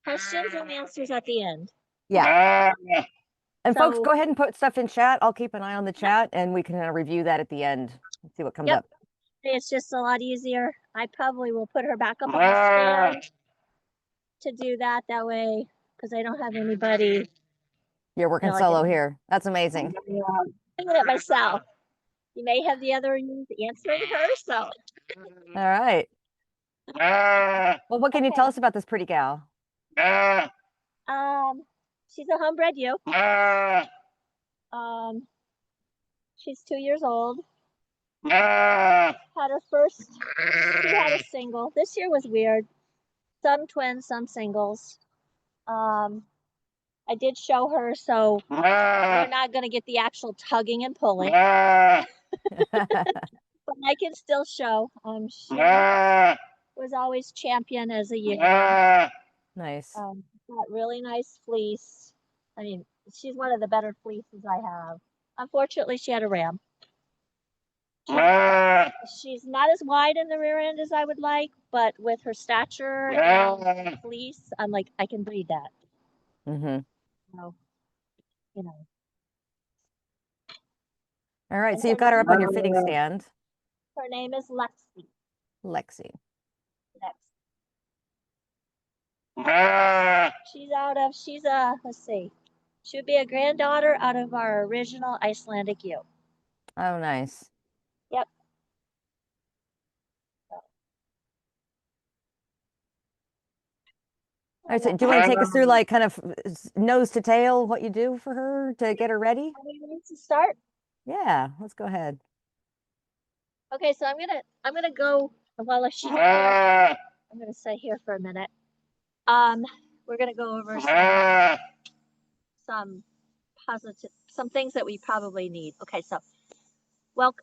questions and answers at the end. Yeah. And folks, So- go ahead and put stuff in chat. I'll keep an eye on the chat and we can review that at the end and see what comes up. It's just a lot easier. I probably will put her back up on the stand to do that way, because I don't have anybody. You're working solo here. That's amazing. I'm doing it myself. You may have the other answering her, so. All right. Well, what can you tell us about this pretty gal? She's a homebred ewe. She's 2 years old. Had her first, she had a single. This year was weird. Some twins, some singles. I did show her, so we're not going to get the actual tugging and pulling. But I can still show. She was always champion as a ewe. Nice. Got really nice fleece. I mean, she's one of the better fleeces I have. Unfortunately, she had a ram. She's not as wide in the rear end as I would like, but with her stature and fleece, I'm like, I can breed that. So, you know. All right, so you've got her up on your fitting stand. Her name is Lexi. Lexi. She's a, let's see, she would be a granddaughter out of our original Icelandic ewe. Oh, nice. Yep. All right, so do you want to take us through, like, kind of nose to tail, what you do for her to get her ready? Are we ready to start? Yeah, let's go ahead. Okay, so I'm gonna go while she's here. I'm gonna sit here for a minute. We're gonna go over some things that we probably need. Okay, so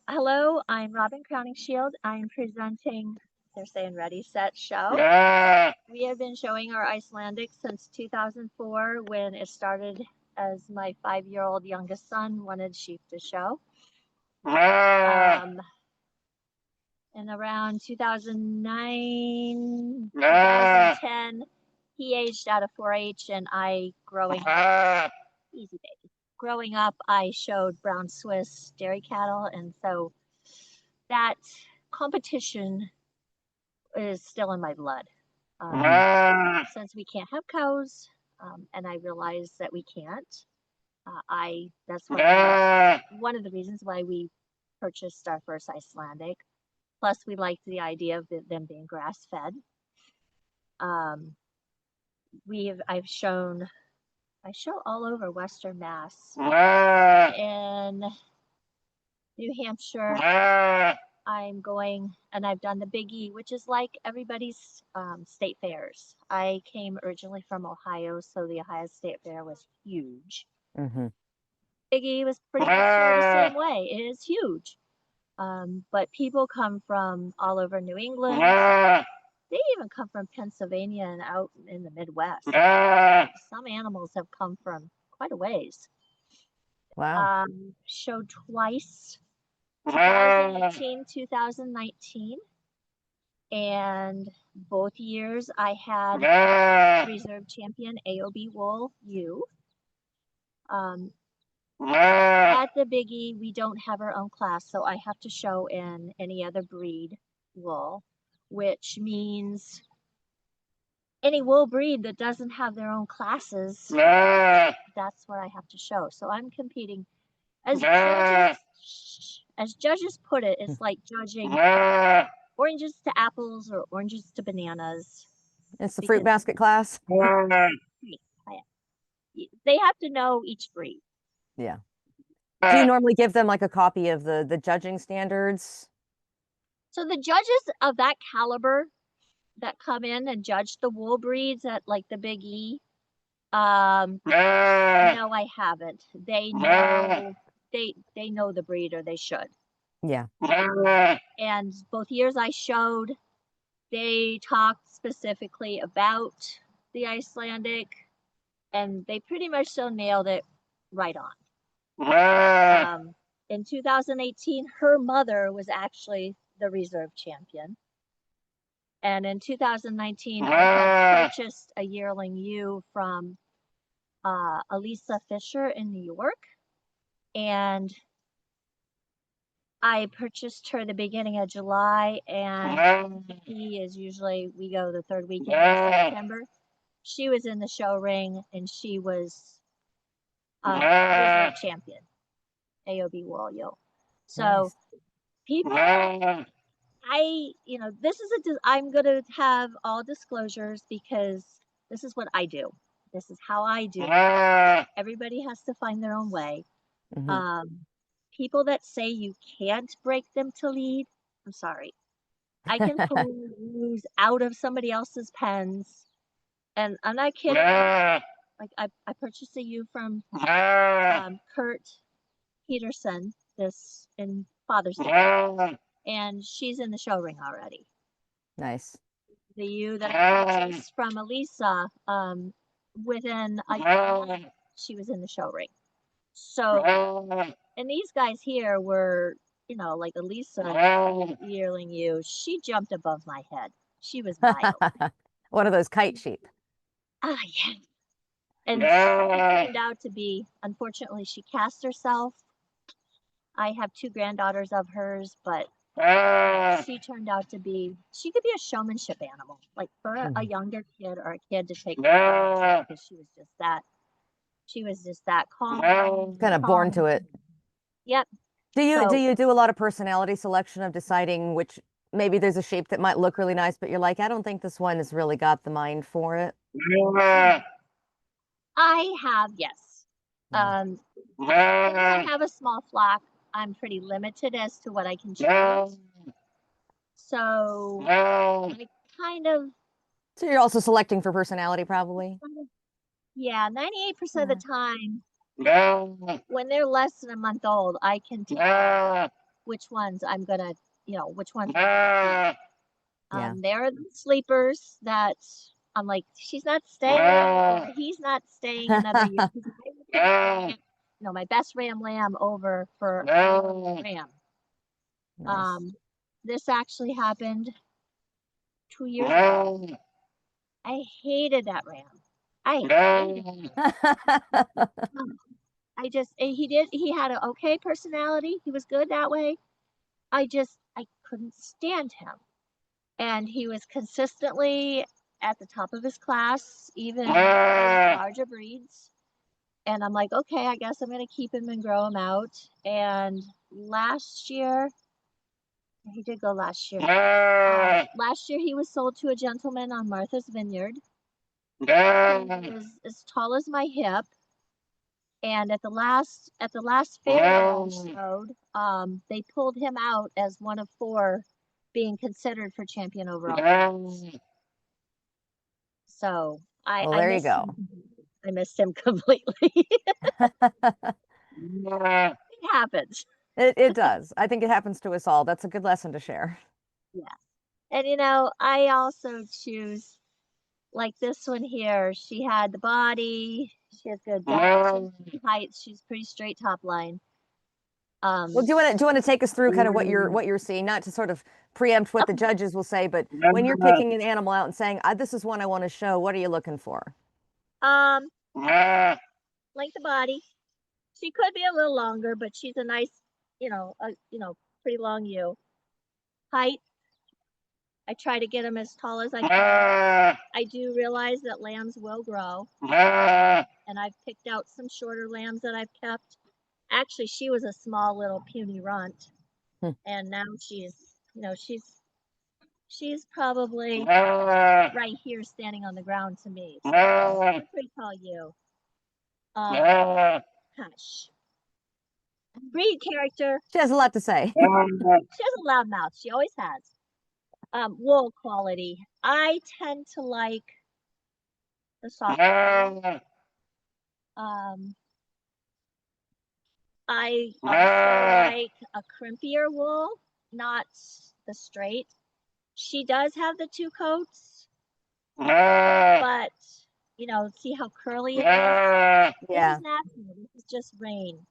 hello, I'm Robyn Crowningshield. I'm presenting, they're saying ready, set, show. We have been showing our Icelandic since 2004, when it started as my 5-year-old youngest son wanted sheep to show. And around 2009, 2010, he aged out of 4-H, and growing up, I showed brown Swiss dairy cattle, and so that competition is still in my blood. Since we can't have cows, and I realize that we can't, that's one of the reasons why we purchased our first Icelandic. Plus, we liked the idea of them being grass-fed. I show all over Western Mass. In New Hampshire, I'm going, and I've done the Big E, which is like everybody's state fairs. I came originally from Ohio, so the Ohio State Fair was huge. Big E was pretty much the same way. It is huge. But people come from all over New England. They even come from Pennsylvania and out in the Midwest. Some animals have come from quite a ways. Wow. Showed twice, 2018, 2019. And both years I had reserve champion AOB wool ewe. At the Big E, we don't have our own class, so I have to show in any other breed wool, which means any wool breed that doesn't have their own classes, that's what I have to show. So I'm competing. As judges put it, it's like judging oranges to apples or oranges to bananas. It's the fruit basket class. They have to know each breed. Yeah. Do you normally give them like a copy of the judging standards? So the judges of that caliber that come in and judge the wool breeds at like the Big E, no, I haven't. They know they know the breed, or they should. Yeah. And both years I showed, they talked specifically about the Icelandic, and they pretty much still nailed it right on. In 2018, her mother was actually the reserve champion. And in 2019, I had purchased a yearling ewe from Elisa Fisher in New York. And I purchased her the beginning of July, and he is usually, we go the third weekend of September. She was in the show ring, and she was a champion, AOB World Yo. So Nice. people, this is I'm going to have all disclosures because this is what I do. This is how I do it. Everybody has to find their own way. People that say you can't break them to lead, I'm sorry. I can pull ewes out of somebody else's pens, and I'm not kidding. Like I purchased a ewe from Kurt Peterson this in Father's Day, and she's in the show ring already. Nice. The ewe that I purchased from Elisa, within a year, she was in the show ring. So, and these guys here were, like Elisa yearling ewe. She jumped above my head. She was wild. One of those kite sheep. Ah, yeah. And she turned out to be, unfortunately, she cast herself. I have 2 granddaughters of hers, but she turned out to be, she could be a showmanship animal, like for a younger kid or a kid to take care of, because she was just that calm. Kind of born to it. Yep. Do you do a lot of personality selection of deciding which, maybe there's a shape that might look really nice, but you're like, I don't think this one has really got the mind for it? I have, yes. Since I have a small flock, I'm pretty limited as to what I can choose. So I kind of. So you're also selecting for personality, probably? Yeah, 98% of the time, when they're less than a month old, I can tell which ones I'm gonna, which ones. There are the sleepers that I'm like, she's not staying, or he's not staying another year. My best ram lamb over for ram. Nice. This actually happened 2 years ago. I hated that ram. I hated it. He had an okay personality. He was good that way. I couldn't stand him. And he was consistently at the top of his class, even in larger breeds. And I'm like, okay, I guess I'm going to keep him and grow him out. And last year, he did go last year. Last year, he was sold to a gentleman on Martha's Vineyard. He was as tall as my hip. And at the last fair they showed, they pulled him out as one of 4 being considered for champion overall. So there you go. I missed him completely. It happens. It does. I think it happens to us all. That's a good lesson to share. Yeah. And I also choose, like this one here. She had the body. She has good height. She's pretty straight top line. Well, do you want to take us through kind of what you're seeing, not to sort of preempt what the judges will say, but when you're picking an animal out and saying, this is one I want to show, what are you looking for? Like the body. She could be a little longer, but she's a nice, pretty long ewe. Height. I try to get them as tall as I can. I do realize that lambs will grow. And I've picked out some shorter lambs that I've kept. Actually, she was a small little puny runt. And now she's probably right here standing on the ground to me. So she's a pretty tall ewe. Hush. Breed character. She has a lot to say. She has a loud mouth. She always has. Wool quality. I tend to like the soft. I also like a crimpier wool, not the straight. She does have the 2 coats, but see how curly it is? Yeah. This is natural. This is just rain.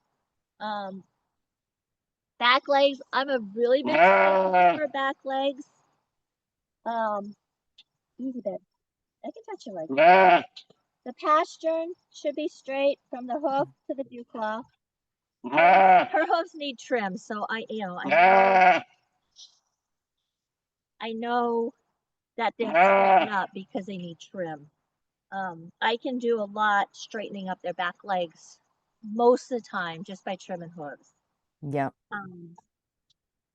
Back legs. I'm a really big fan for back legs. Easy bit. I can touch your leg. The pastern should be straight from the hoof to the dew claw. Her hoofs need trim, so I know that they're straightened up because they need trim. I can do a lot straightening up their back legs most of the time just by trimming hooves. Yeah.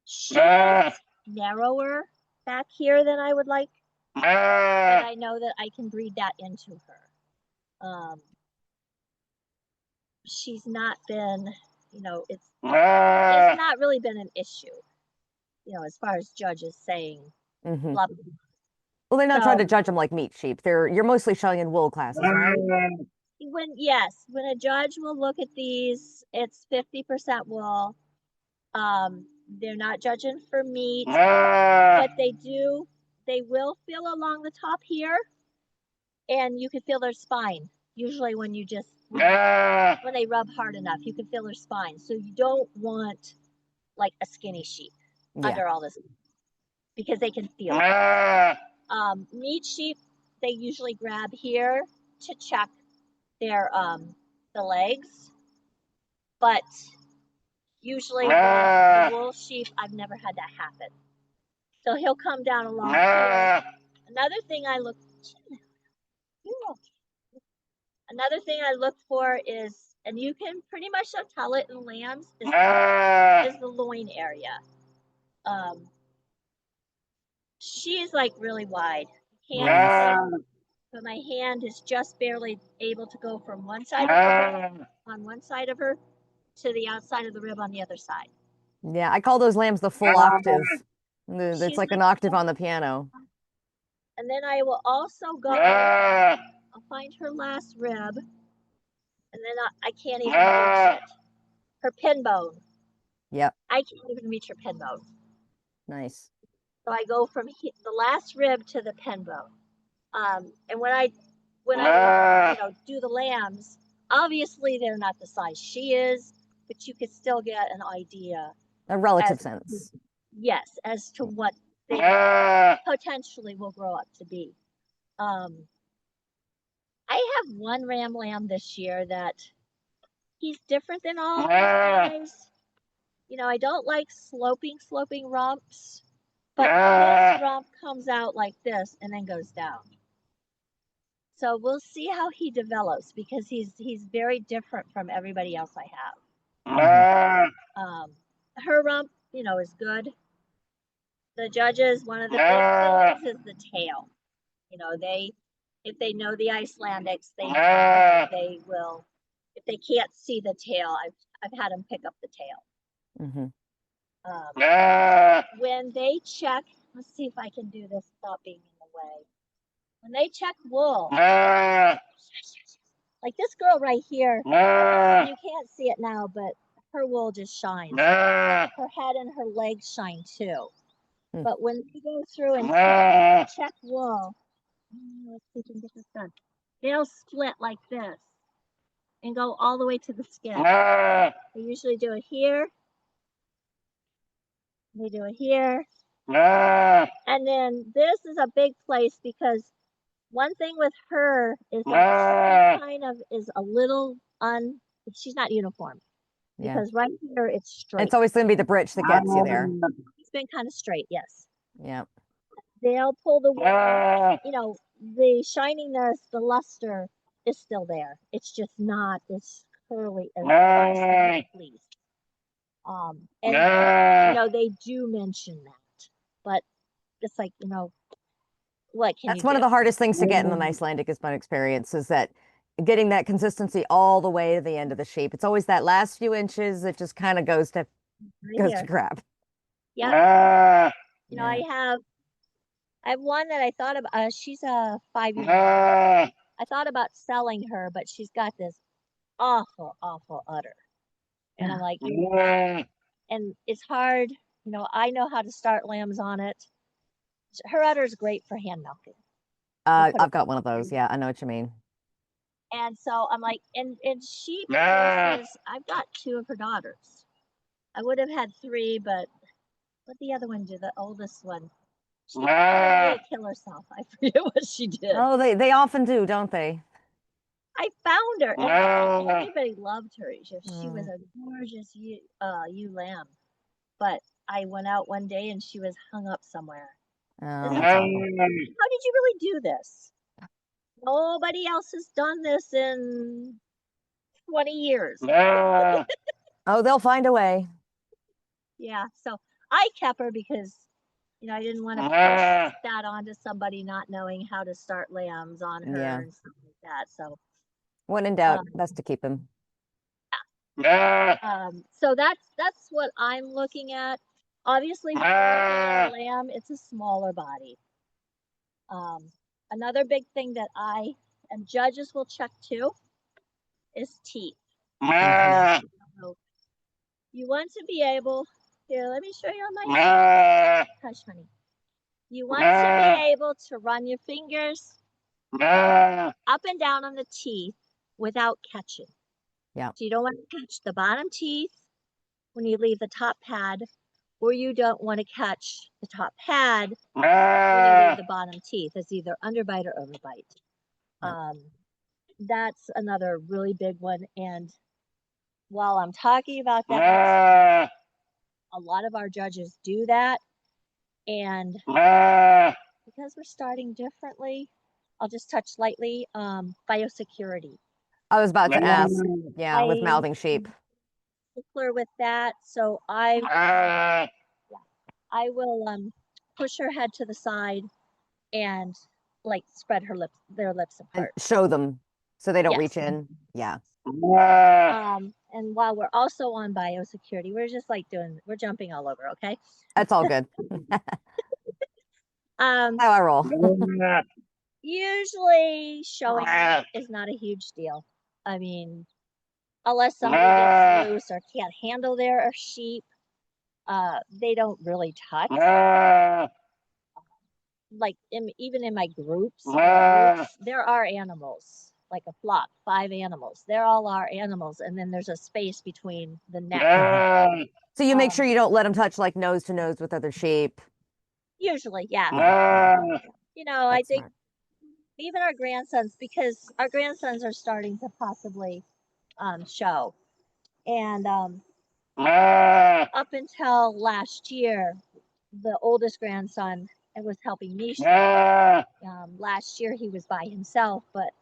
She is narrower back here than I would like, but I know that I can breed that into her. She's not been, it's not really been an issue, as far as judges saying. Mm-hmm. Blah, well, they're not trying to judge them like meat sheep. You're mostly showing in wool classes, right? When a judge will look at these, it's 50% wool. They're not judging for meat, but they will feel along the top here, and you can feel their spine. Usually when you just, when they rub hard enough, you can feel their spine. So you don't want like a skinny sheep under all this, because they can feel it. Meat sheep, they usually grab here to check their the legs, but usually the wool sheep, I've never had that happen. So he'll come down along here. Another thing I look for is, and you can pretty much tell it in lambs, is the loin area. She's like really wide. But my hand is just barely able to go from one side of the rib on one side of her to the outside of the rib on the other side. Yeah, I call those lambs the full octave. It's like an octave on the piano. And then I will also go, I'll find her last rib, and then I can't even reach it. Her pin bone. Yep. I can't even reach her pin bone. Nice. So I go from the last rib to the pin bone. And when I do the lambs, obviously they're not the size she is, but you could still get an idea. A relative sense. Yes, as to what they potentially will grow up to be. I have one ram lamb this year that he's different than all guys. I don't like sloping rumps, but this rump comes out like this and then goes down. So we'll see how he develops, because he's very different from everybody else I have. Her rump, is good. The judges, one of the big things is the tail. If they know the Icelandics, they will. If they can't see the tail, I've had them pick up the tail. Mm-hmm. When they check, let's see if I can do this without being in the way. When they check wool, like this girl right here, you can't see it now, but her wool just shines. Her head and her legs shine too. But when they go through and check wool, let's see if we can get this done. They'll split like this and go all the way to the skin. They usually do it here. They do it here. And then this is a big place, because one thing with her is that she kind of is a little she's not uniform. Yeah. Because right here it's straight. It's always going to be the britch that gets you there. It's been kind of straight, yes. Yeah. They'll pull the wool, the shininess, the luster is still there. It's just not as curly as please. And they do mention that, but it's like, what can That's one of the hardest things to get in an Icelandic, is my experience, is that getting that consistency all the way to the end of the sheep. It's always that last few inches that just kind of goes to crap. Yeah. I have one that I thought about. She's a 5-year-old. I thought about selling her, but she's got this awful udder. And I'm like, and it's hard. I know how to start lambs on it. Her udder is great for hand milking. I've got one of those. Yeah, I know what you mean. And so I'm like, and sheep races, I've got 2 of her daughters. I would have had 3, but what the other one do? The oldest one, She tried to kill herself. I forget what she did. Oh, they often do, don't they? I found her, and everybody loved her. She was a gorgeous ewe lamb, but I went out one day and she was hung up somewhere. Oh, that's awful. How did you really do this? Nobody else has done this in 20 years. Oh, they'll find a way. Yeah, so I kept her because, I didn't want to push that onto somebody not knowing how to start lambs on her and stuff like that. So when in doubt, best to keep him. So that's what I'm looking at. Obviously, when you're looking at a lamb, it's a smaller body. Another big thing that and judges will check too is teeth. So you want to be able, here, let me show you on my, hush honey. You want to be able to run your fingers up and down on the teeth without catching. Yeah. So you don't want to catch the bottom teeth when you leave the top pad, or you don't want to catch the top pad when you leave the bottom teeth. It's either underbite or overbite. Yeah. That's another really big one. And while I'm talking about that, a lot of our judges do that. And because we're starting differently, I'll just touch lightly, biosecurity. I was about to ask, with mouthing sheep. Stickler with that, so I will push her head to the side and like spread their lips apart. And show them so they don't reach in. Yeah. And while we're also on biosecurity, we're just like we're jumping all over, okay? That's all good. How I roll. Usually showing is not a huge deal. I mean, unless somebody gets loose or can't handle their sheep, they don't really touch. Like even in my groups, there are animals, like a flock, 5 animals. They're all our animals, and then there's a space between the neck. So you make sure you don't let them touch like nose to nose with other sheep. Usually, yeah. I think even our grandsons, because our grandsons are starting to possibly show, and up until last year, the oldest grandson was helping me show. Last year he was by himself, but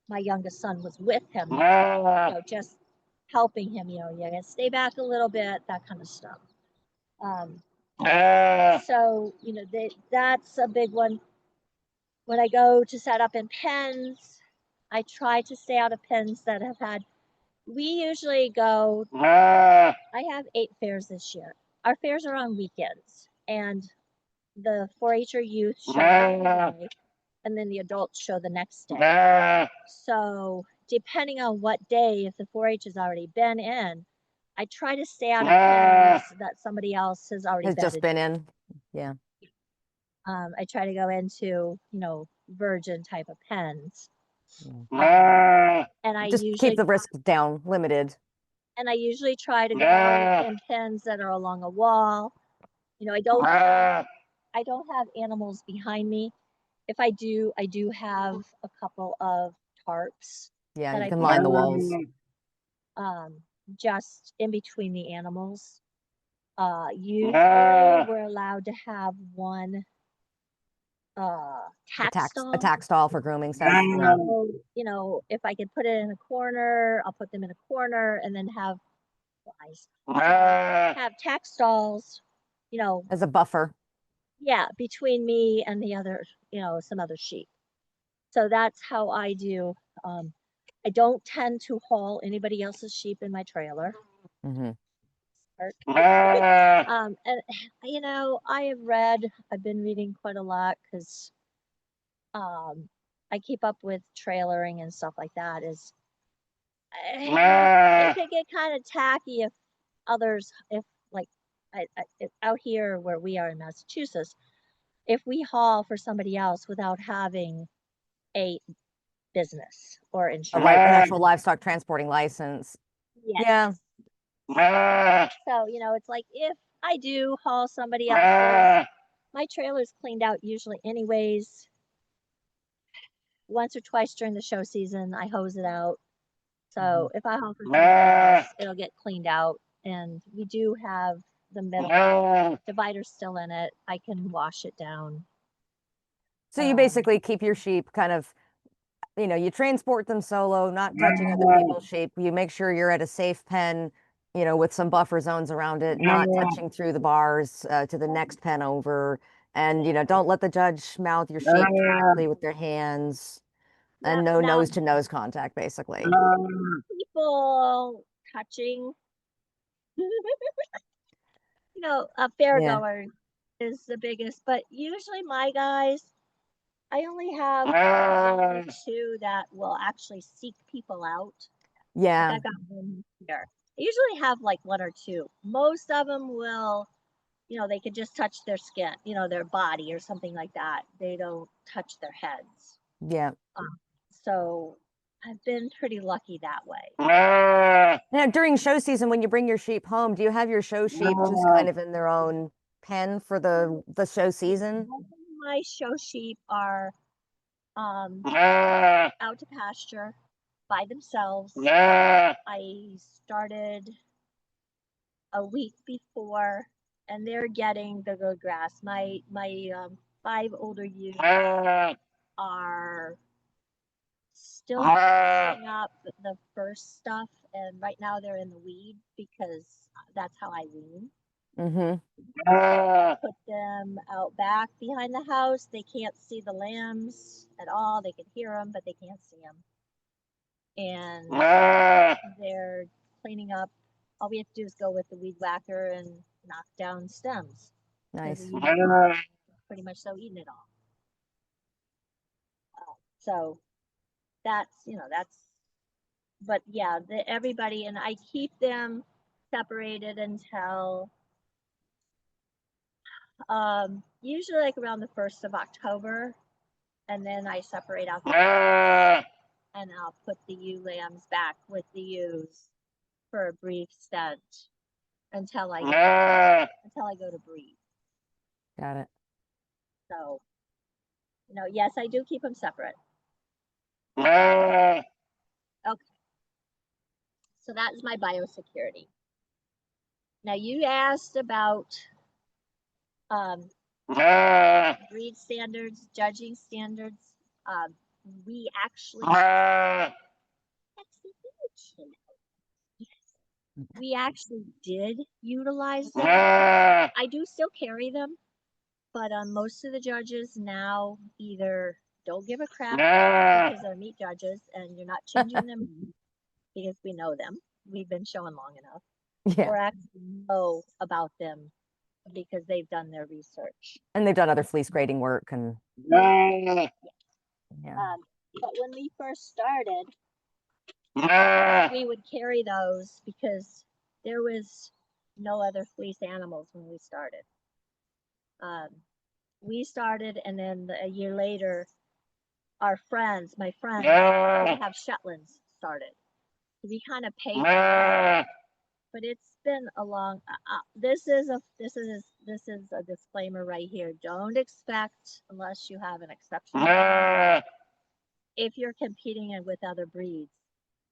my youngest son was with him, just helping him. You gotta stay back a little bit, that kind of stuff. So that's a big one. When I go to set up in pens, I try to stay out of pens that have had. We usually go. I have 8 fairs this year. Our fairs are on weekends, and the 4-H'er youth show one day, and then the adults show the next day. So depending on what day, if the 4-H has already been in, I try to stay out of pens that somebody else has already just been in. Yeah. I try to go into, virgin type of pens. And I just usually keep the risk down, limited. And I usually try to go in pens that are along a wall. I don't have animals behind me. If I do have a couple of tarps. Yeah, you can line the walls. Just in between the animals. Usually we're allowed to have one a tack stall for grooming stuff. So, if I could put it in a corner, I'll put them in a corner, and then have tack stalls, as a buffer. Yeah, between me and the other, some other sheep. So that's how I do. I don't tend to haul anybody else's sheep in my trailer. Mm-hmm. And I've been reading quite a lot because I keep up with trailering and stuff like that. It could get kind of tacky if out here where we are in Massachusetts, if we haul for somebody else without having a business or insurance, an actual livestock transporting license. Yes. Yeah. So, it's like if I do haul somebody else's my trailer's cleaned out usually anyways. Once or twice during the show season, I hose it out. So if I hose it, it'll get cleaned out. And we do have the middle divider still in it. I can wash it down. So you basically keep your sheep kind of, you transport them solo, not touching other people's sheep. You make sure you're at a safe pen, with some buffer zones around it, not touching through the bars to the next pen over. And, don't let the judge mouth your sheep directly with their hands, and no nose-to-nose contact, basically. People touching, a fairgoer is the biggest, but usually my guys, I only have two that will actually seek people out. Yeah. Like I've got one here. I usually have like one or two. Most of them will, they could just touch their skin, their body or something like that. They don't touch their heads. Yeah. So I've been pretty lucky that way. Now, during show season, when you bring your sheep home, do you have your show sheep just kind of in their own pen for the show season? My show sheep are out to pasture by themselves. I started a week before, and they're getting the good grass. My 5 older ewes are still picking up the first stuff, and right now they're in the weed because that's how I wean. Put them out back behind the house. They can't see the lambs at all. They can hear them, but they can't see them. And they're cleaning up. All we have to do is go with the weed whacker and knock down stems. Nice. Pretty much so eating it all. So that's, but yeah, everybody, and I keep them separated until usually like around the 1st of October, and then I separate out and I'll put the ewe lambs back with the ewes for a brief stint until I go to breed. Got it. So, yes, I do keep them separate. Okay. So that is my biosecurity. Now you asked about breed standards, judging standards. We actually did utilize them. I do still carry them, but most of the judges now either don't give a crap because they're meat judges and you're not changing them because we know them. We've been showing long enough. Yeah. Or actually know about them because they've done their research. And they've done other fleece grading work and yeah. But when we first started, we would carry those because there was no other fleece animals when we started. We started, and then a year later, my friends who have Shetlands started. We kind of paid. But it's been a long. This is a disclaimer right here. Don't expect, unless you have an exception, if you're competing with other breeds,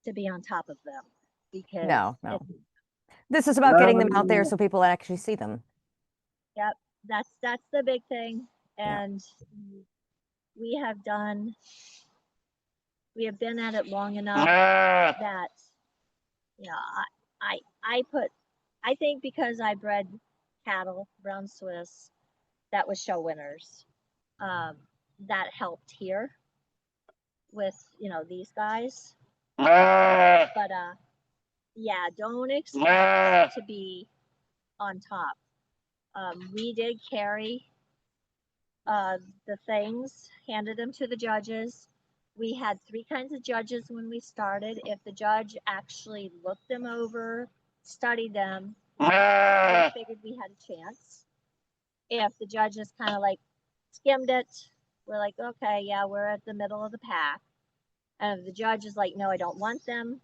to be on top of them, because no. This is about getting them out there so people actually see them. Yep, that's the big thing, and we have been at it long enough that I think because I bred cattle, brown Swiss, that was show winners, that helped here with these guys. But don't expect to be on top. We did carry the things, handed them to the judges. We had 3 kinds of judges when we started. If the judge actually looked them over, studied them, we figured we had a chance. If the judge just kind of like skimmed it, we're like, okay, yeah, we're at the middle of the pack. And if the judge is like, no, I don't want them,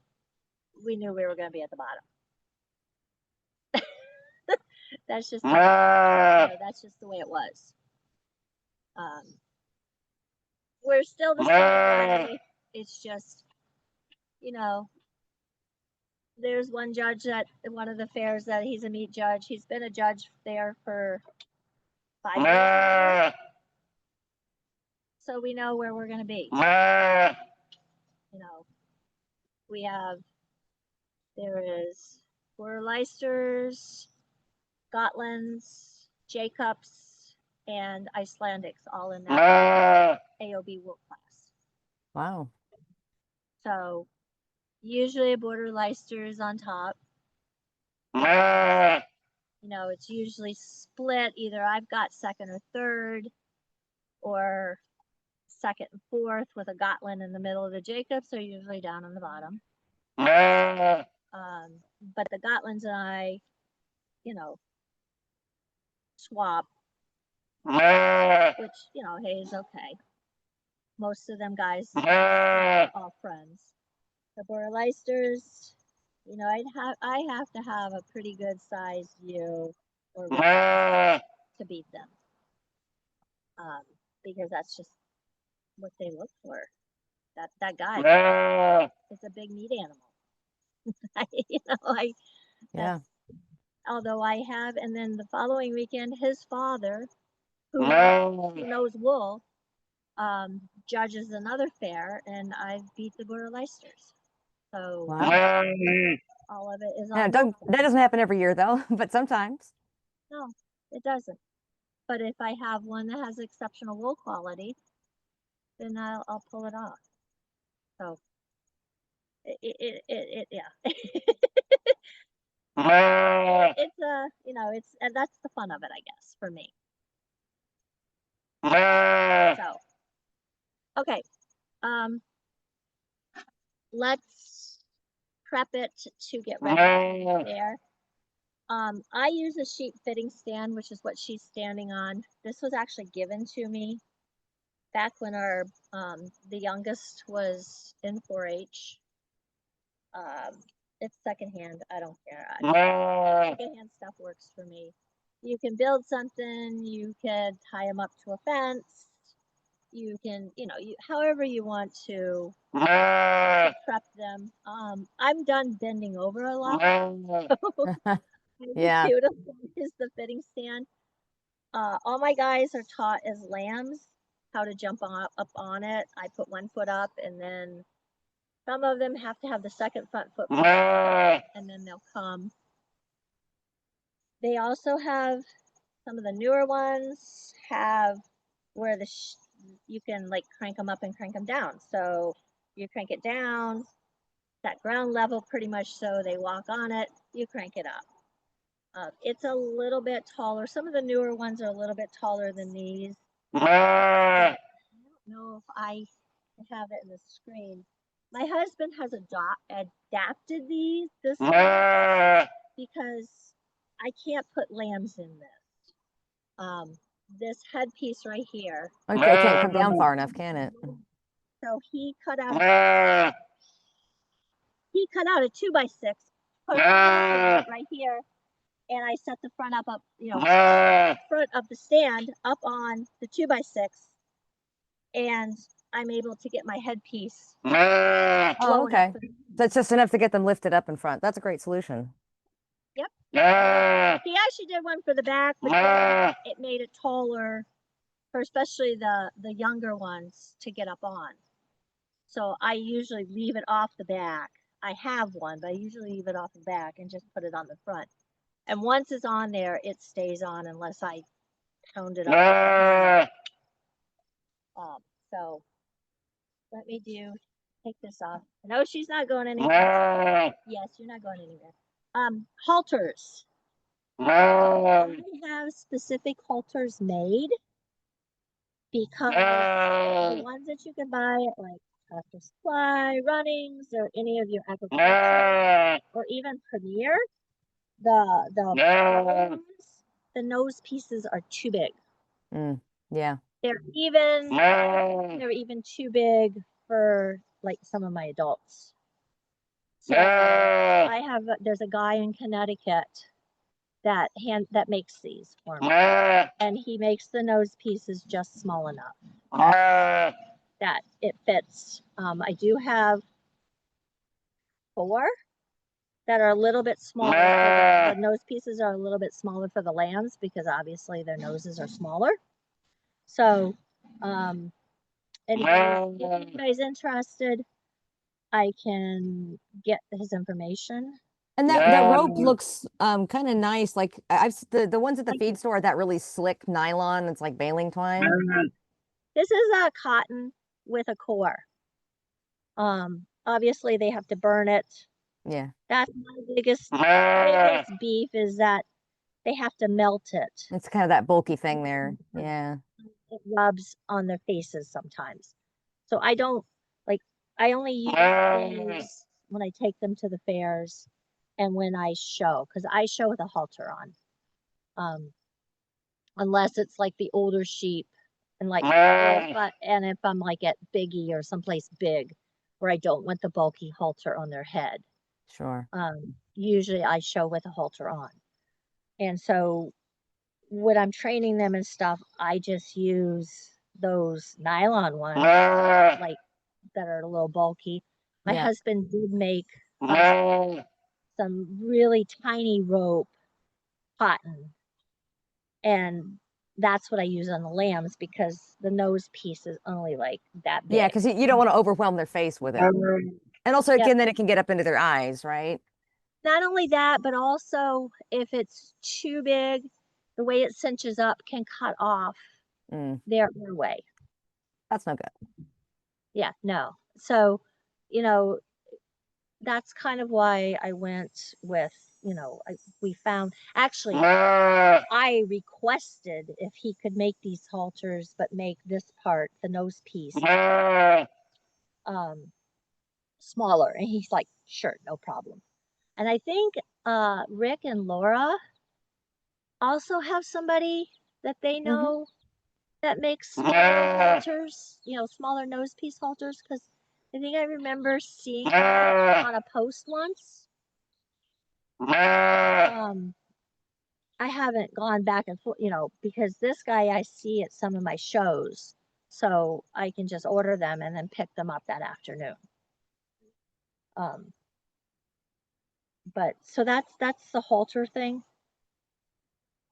we knew we were going to be at the bottom. That's just the way it was. We're still the same way. It's just, you know, there's one judge at one of the fairs that he's a meat judge. He's been a judge there for 5 years now. So we know where we're going to be. You know, there is Leicesters, Gotlands, Jacobs, and Icelandics all in that AOB wool class. Wow. So usually a border Leicesters on top. You know, it's usually split. Either I've got second or third, or second and fourth with a Gotland in the middle of the Jacobs. Are usually down on the bottom. But the Gotlands and I, you know, swap, which, you know, hey, is okay. Most of them guys are all friends. The border Leicesters, you know, I have to have a pretty good sized ewe or to beat them, because that's just what they look for. That guy is a big meat animal. You know, yeah. Although I have, and then the following weekend, his father, who knows wool, judges another fair, and I beat the border Leicesters. So wow. all of it is Yeah, on. that doesn't happen every year though, but sometimes. No, it doesn't. But if I have one that has exceptional wool quality, then I'll pull it off. So yeah. It's you know, and that's the fun of it, I guess, for me. So okay, let's prep it to get ready there. I use a sheep fitting stand, which is what she's standing on. This was actually given to me back when the youngest was in 4-H. It's secondhand. I don't care. Secondhand stuff works for me. You can build something. You can tie them up to a fence. You can, you know, however you want to prep them. I'm done bending over a lot. Yeah. Beautiful is the fitting stand. All my guys are taught as lambs how to jump up on it. I put one foot up, and then some of them have to have the second front foot, and then they'll come. They also have, some of the newer ones have where you can like crank them up and crank them down. So you crank it down, that ground level pretty much, so they walk on it, you crank it up. It's a little bit taller. Some of the newer ones are a little bit taller than these. I don't know if I have it in the screen. My husband has adapted this because I can't put lambs in this. This headpiece right here. Okay, it can't come down far enough, can it? So he cut out a 2x6, put it right here, and I set the front up, you know, front of the stand up on the 2x6, and I'm able to get my headpiece. Oh, okay. So it's just enough to get them lifted up in front. That's a great solution. Yep. He actually did one for the back, but it made it taller for especially the younger ones to get up on. So I usually leave it off the back. I have one, but I usually leave it off the back and just put it on the front. And once it's on there, it stays on unless I pound it up. So let me take this off. No, she's not going anywhere. Yes, you're not going anywhere. Halters. I have specific halters made because the ones that you can buy at like Tractor Supply, Runnings, or any of your agriculture, or even Premier, the nose pieces are too big. Yeah. They're even too big for like some of my adults. So there's a guy in Connecticut that makes these for me, and he makes the nose pieces just small enough that it fits. I do have 4 that are a little bit smaller. The nose pieces are a little bit smaller for the lambs because obviously their noses are smaller. So, if anybody's interested, I can get his information. And that rope looks kind of nice. Like the ones at the feed store are that really slick nylon. It's like baling twine. This is a cotton with a core. Obviously they have to burn it. Yeah. That's my biggest beef is that they have to melt it. It's kind of that bulky thing there. Yeah. It rubs on their faces sometimes. So I don't I only use these when I take them to the fairs and when I show, because I show with a halter on. Unless it's like the older sheep and like and if I'm like at Biggie or someplace big where I don't want the bulky halter on their head. Sure. Usually I show with a halter on. And so when I'm training them and stuff, I just use those nylon ones like that are a little bulky. My husband did make some really tiny rope cotton, and that's what I use on the lambs because the nose piece is only like that big. Yeah, because you don't want to overwhelm their face with it. And also, again, then it can get up into their eyes, right? Not only that, but also if it's too big, the way it cinches up can cut off their airway. That's no good. Yeah, no. So, that's kind of why I went with, we found, actually, I requested if he could make these halters, but make this part, the nose piece, smaller. And he's like, sure, no problem. And I think Rick and Laura also have somebody that they know that makes smaller halters, smaller nose piece halters, because I think I remember seeing that on a post once. I haven't gone back and forth, because this guy I see at some of my shows, so I can just order them and then pick them up that afternoon. But so that's the halter thing.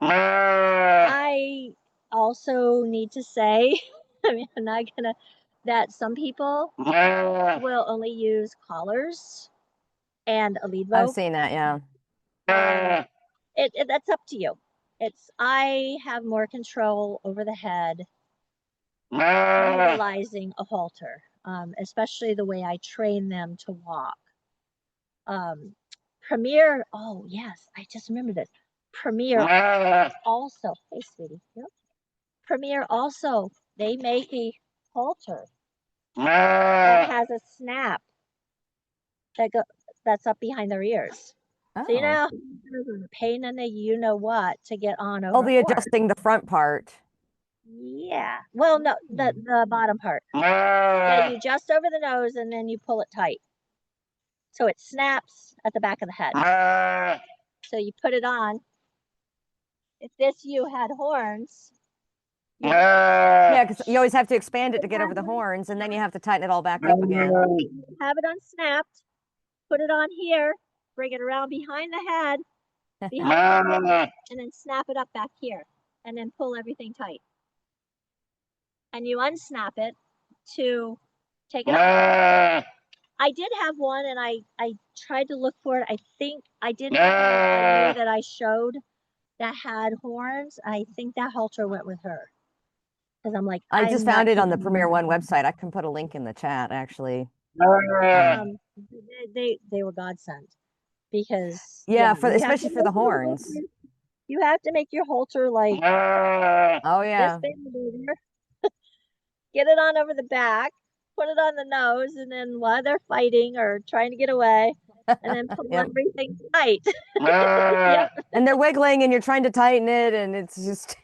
I also need to say, I mean, I'm not gonna, that some people will only use collars and a lead rope. I've seen that, yeah. That's up to you. I have more control over the head utilizing a halter, especially the way I train them to walk. Premier, oh yes, I just remember this. Premier also, hey sweetie, yep. Premier also, they make a halter that has a snap that's up behind their ears. Oh. So there's a pain in the what to get on over. Oh, the adjusting the front part. Yeah. Well, no, the bottom part. Yeah, you adjust over the nose and then you pull it tight. So it snaps at the back of the head. So you put it on. If this ewe had horns. Yeah, because you always have to expand it to get over the horns, and then you have to tighten it all back up again. Have it unsnapped, put it on here, bring it around behind the head, and then snap it up back here, and then pull everything tight. And you unsnap it to take it off. I did have one, and I tried to look for it. I think I did have one that I showed that had horns. I think that halter went with her. Because I'm like, I just found it on the Premier One website. I can put a link in the chat, actually. They were godsend because especially for the horns. You have to make your halter like oh yeah, this big. Get it on over the back, put it on the nose, and then while they're fighting or trying to get away, and then pull everything tight. Yep. And they're wiggling, and you're trying to tighten it, and it's just,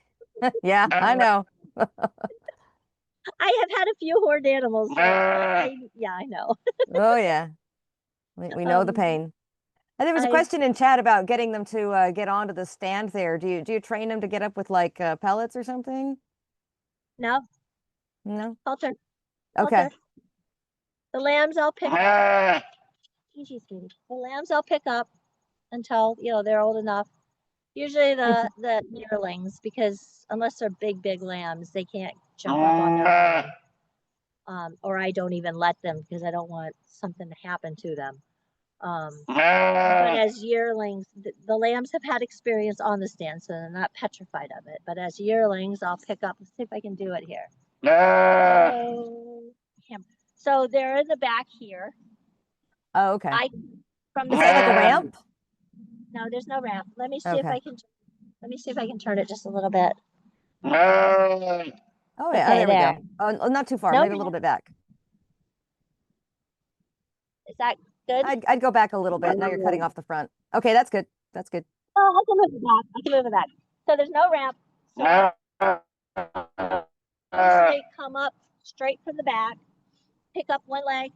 yeah, I know. I have had a few horned animals. So I know. Oh yeah, we know the pain. And there was a question in chat about getting them to get onto the stand there. Do you train them to get up with like pellets or something? No, No? halter, Okay. halter. The lambs I'll pick up. Easy, sweetie. The lambs I'll pick up until, you know, they're old enough. Usually the yearlings, because unless they're big lambs, they can't jump up on their own. Or I don't even let them because I don't want something to happen to them. But as yearlings, the lambs have had experience on the stand, so they're not petrified of it. But as yearlings, I'll pick up. Let's see if I can do it here. So they're in the back here. Oh, okay. From Is that like a ramp? No, there's no ramp. Let me see Okay. if I can. Let me see if I can turn it just a little bit. Oh yeah, Okay, there we go. Oh, not too far, No maybe a ramp. little bit back. Is that good? I'd go back a little bit. Now you're cutting off the front. Okay, that's good. That's good. Oh, I can move it back. I can move it back. So there's no ramp. So they come up straight from the back, pick up one leg.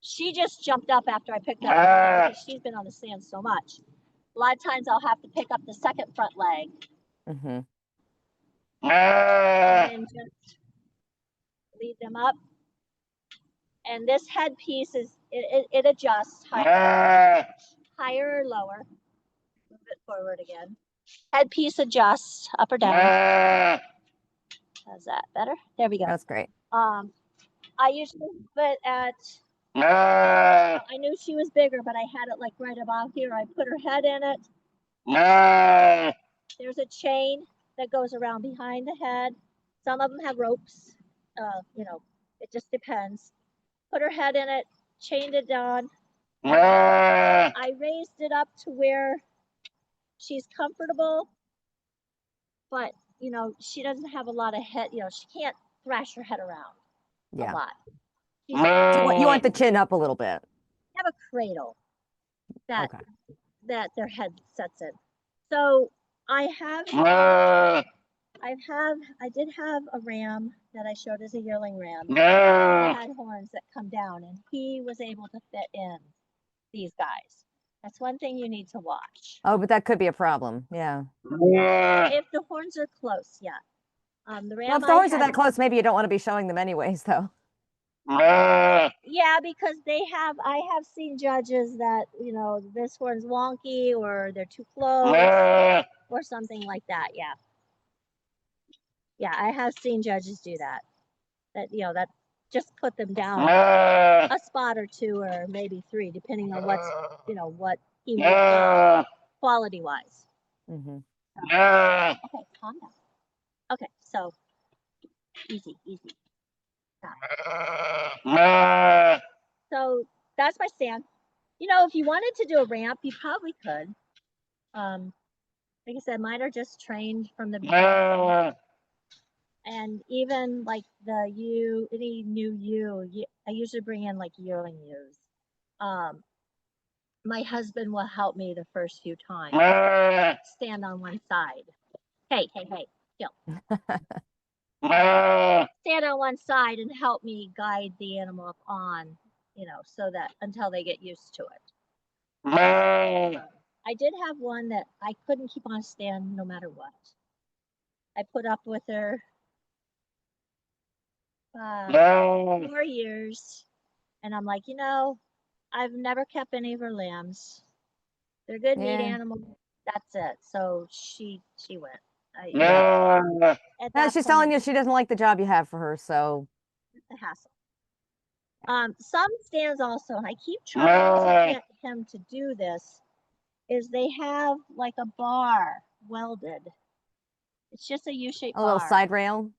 She just jumped up after I picked up because she's been on the stand so much. A lot of times I'll have to pick up the second front leg. Mm-hmm. And then just lead them up. And this headpiece it adjusts higher or lower. Move it forward again. Headpiece adjusts up or down. How's that better? There we go. That's great. I usually put at. I knew she was bigger, but I had it like right about here. I put her head in it. There's a chain that goes around behind the head. Some of them have ropes. You know, it just depends. Put her head in it, chained it down. I raised it up to where she's comfortable, but you know, she doesn't have a lot of head. You know, she can't thrash her head around a lot. So you want the chin up a little bit. Have a cradle that their head sets in. So I did have a ram that I showed as a yearling ram. He had horns that come down, and he was able to fit in these guys. That's one thing you need to watch. Oh, but that could be a problem. Yeah. If the horns are close, yeah. The ram. Well, if the horns are that close, maybe you don't want to be showing them anyways, though. Yeah, because I have seen judges that, you know, this horn's wonky or they're too close or something like that. Yeah. Yeah, I have seen judges do that. That, you know, that just put them down a spot or two or maybe three, depending on what's, you know, what he wants quality wise. Mm-hmm. Okay, calm down. Okay, so easy. So that's my stand. You know, if you wanted to do a ramp, you probably could. Like I said, mine are just trained from the beginning. And even like any new ewe, I usually bring in like yearling ewes. My husband will help me the first few times. Stand on one side. Hey, chill. Stand on one side and help me guide the animal up on, you know, so that until they get used to it. I did have one that I couldn't keep on a stand no matter what. I put up with her 4 years, and I'm like, you know, I've never kept any of her lambs. They're good meat animals. That's it. So she went. She's telling you she doesn't like the job you have for her, so it's a hassle. Some stands also, and I keep trying to get him to do this, is they have like a bar welded. It's just a U-shaped bar. A little side rail?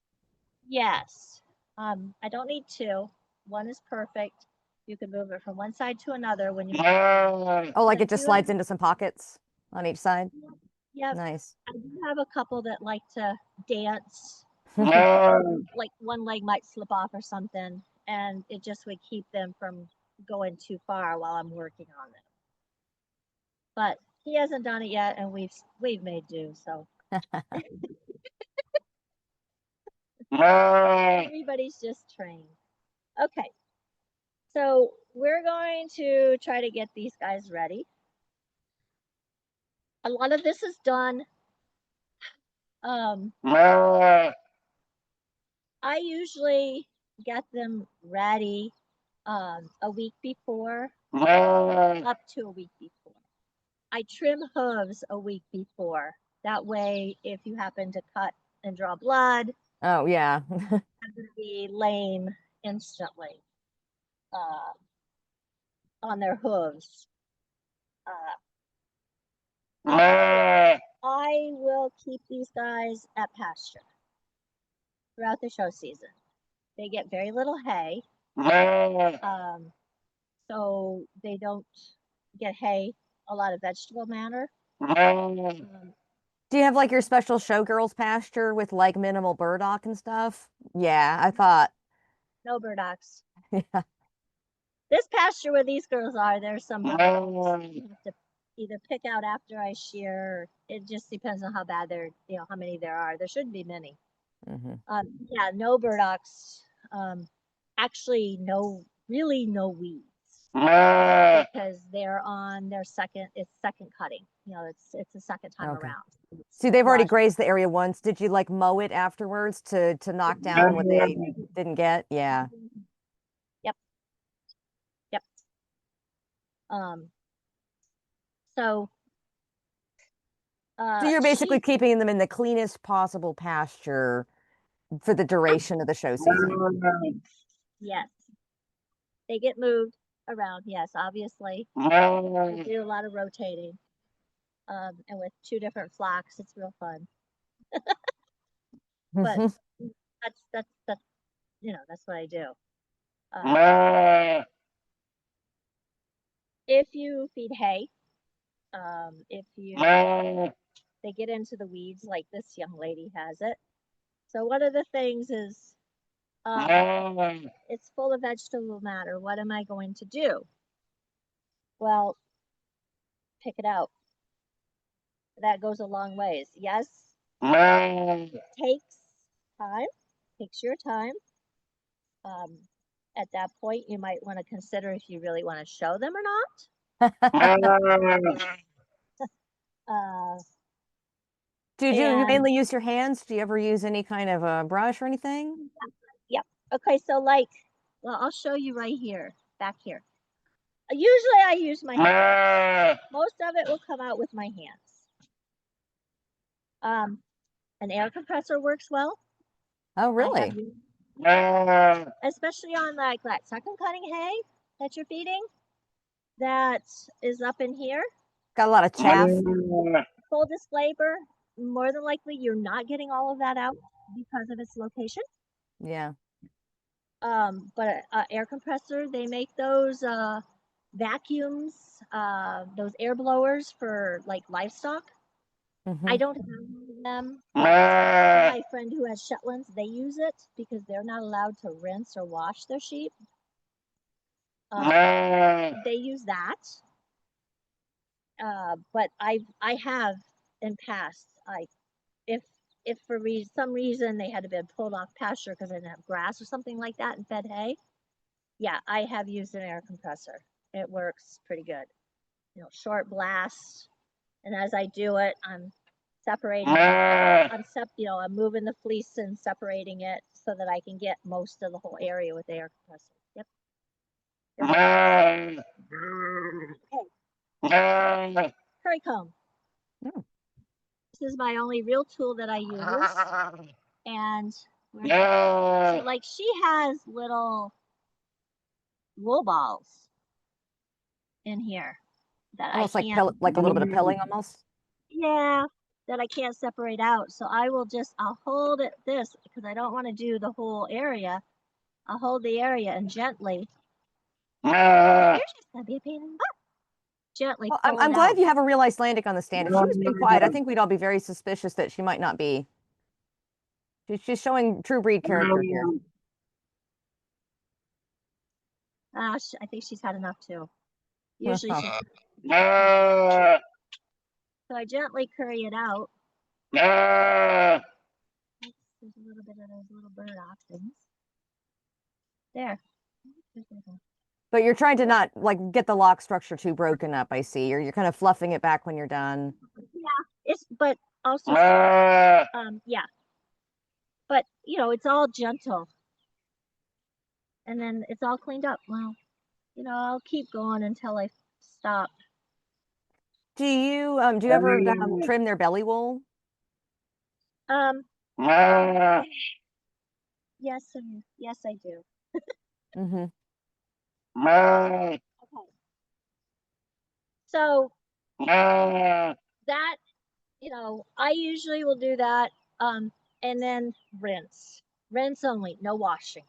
Yes. I don't need two. One is perfect. You can move it from one side to another when you. Oh, like it just slides into some pockets on each side? Yep. Nice. I do have a couple that like to dance. Like one leg might slip off or something, and it just would keep them from going too far while I'm working on them. But he hasn't done it yet, and we've made do, so. Everybody's just trained. Okay. So we're going to try to get these guys ready. a lot of this is done. I usually get them ready a week before, up to a week before. I trim hooves a week before. That way, if you happen to cut and draw blood, Oh, yeah. I'm going to be lame instantly on their hooves. I will keep these guys at pasture throughout the show season. They get very little hay, so they don't get hay, a lot of vegetable matter. Do you have like your special showgirls pasture with like minimal burdock and stuff? Yeah, I thought. No burdocks. Yeah. This pasture where these girls are, there's some burdocks. You have to either pick out after I shear. It just depends on how bad they're, how many there are. There shouldn't be many. Yeah, no burdocks. Actually, really no weeds. Because they're on their second cutting. It's the second time around. See, they've already grazed the area once. Did you like mow it afterwards to knock down what they didn't get? Yeah. Yep. So you're basically keeping them in the cleanest possible pasture for the duration of the show season. Yes. They get moved around, yes, obviously. We do a lot of rotating. And with 2 different flocks, it's real fun. But that's that's what I do. If you feed hay, if you they get into the weeds like this young lady has it. So one of the things is it's full of vegetable matter. What am I going to do? Well, pick it out. That goes a long ways. Yes, it takes your time. At that point, you might want to consider if you really want to show them or not. Do you mainly use your hands? Do you ever use any kind of a brush or anything? Yep. Okay, so I'll show you right here, back here. Usually I use my hands. Most of it will come out with my hands. An air compressor works well. Oh, really? Especially on that second cutting hay that you're feeding. That is up in here. Got a lot of chaff. Full disclaimer, more than likely you're not getting all of that out because of its location. Yeah. But air compressor, they make those vacuums, those air blowers for like livestock. I don't have them. My friend who has Shetlands, they use it because they're not allowed to rinse or wash their sheep. They use that. But I have in past, if for some reason they had to be pulled off pasture because they didn't have grass or something like that and fed hay, yeah, I have used an air compressor. It works pretty good. Short blast, and as I do it, I'm separating. I'm moving the fleece and separating it so that I can get most of the whole area with the air compressor. Yep. Okay. Curry comb. This is my only real tool that I use. And she has little wool balls in here that almost I can't, like a little bit of pilling almost. Yeah, that I can't separate out. So I'll hold it because I don't want to do the whole area. I'll hold the area and gently. You're just gonna be a pain in the butt. Gently. Well, I'm glad you have a real Icelandic on the stand. If she was being quiet, I think we'd all be very suspicious that she might not be. She's showing true breed character here. I think she's had enough too. Usually so I gently curry it out. There's a little bit of those little burdock things. There. But you're trying to not get the lock structure too broken up, I see. You're kind of fluffing it back when you're done. but also, yeah. But, you know, it's all gentle. And then it's all cleaned up. Well, you know, I'll keep going until I stop. Do you ever trim their belly wool? Yes, and yes, I do. Mm-hmm. Okay. So that, you know, I usually will do that. And then rinse. Rinse only, no washing.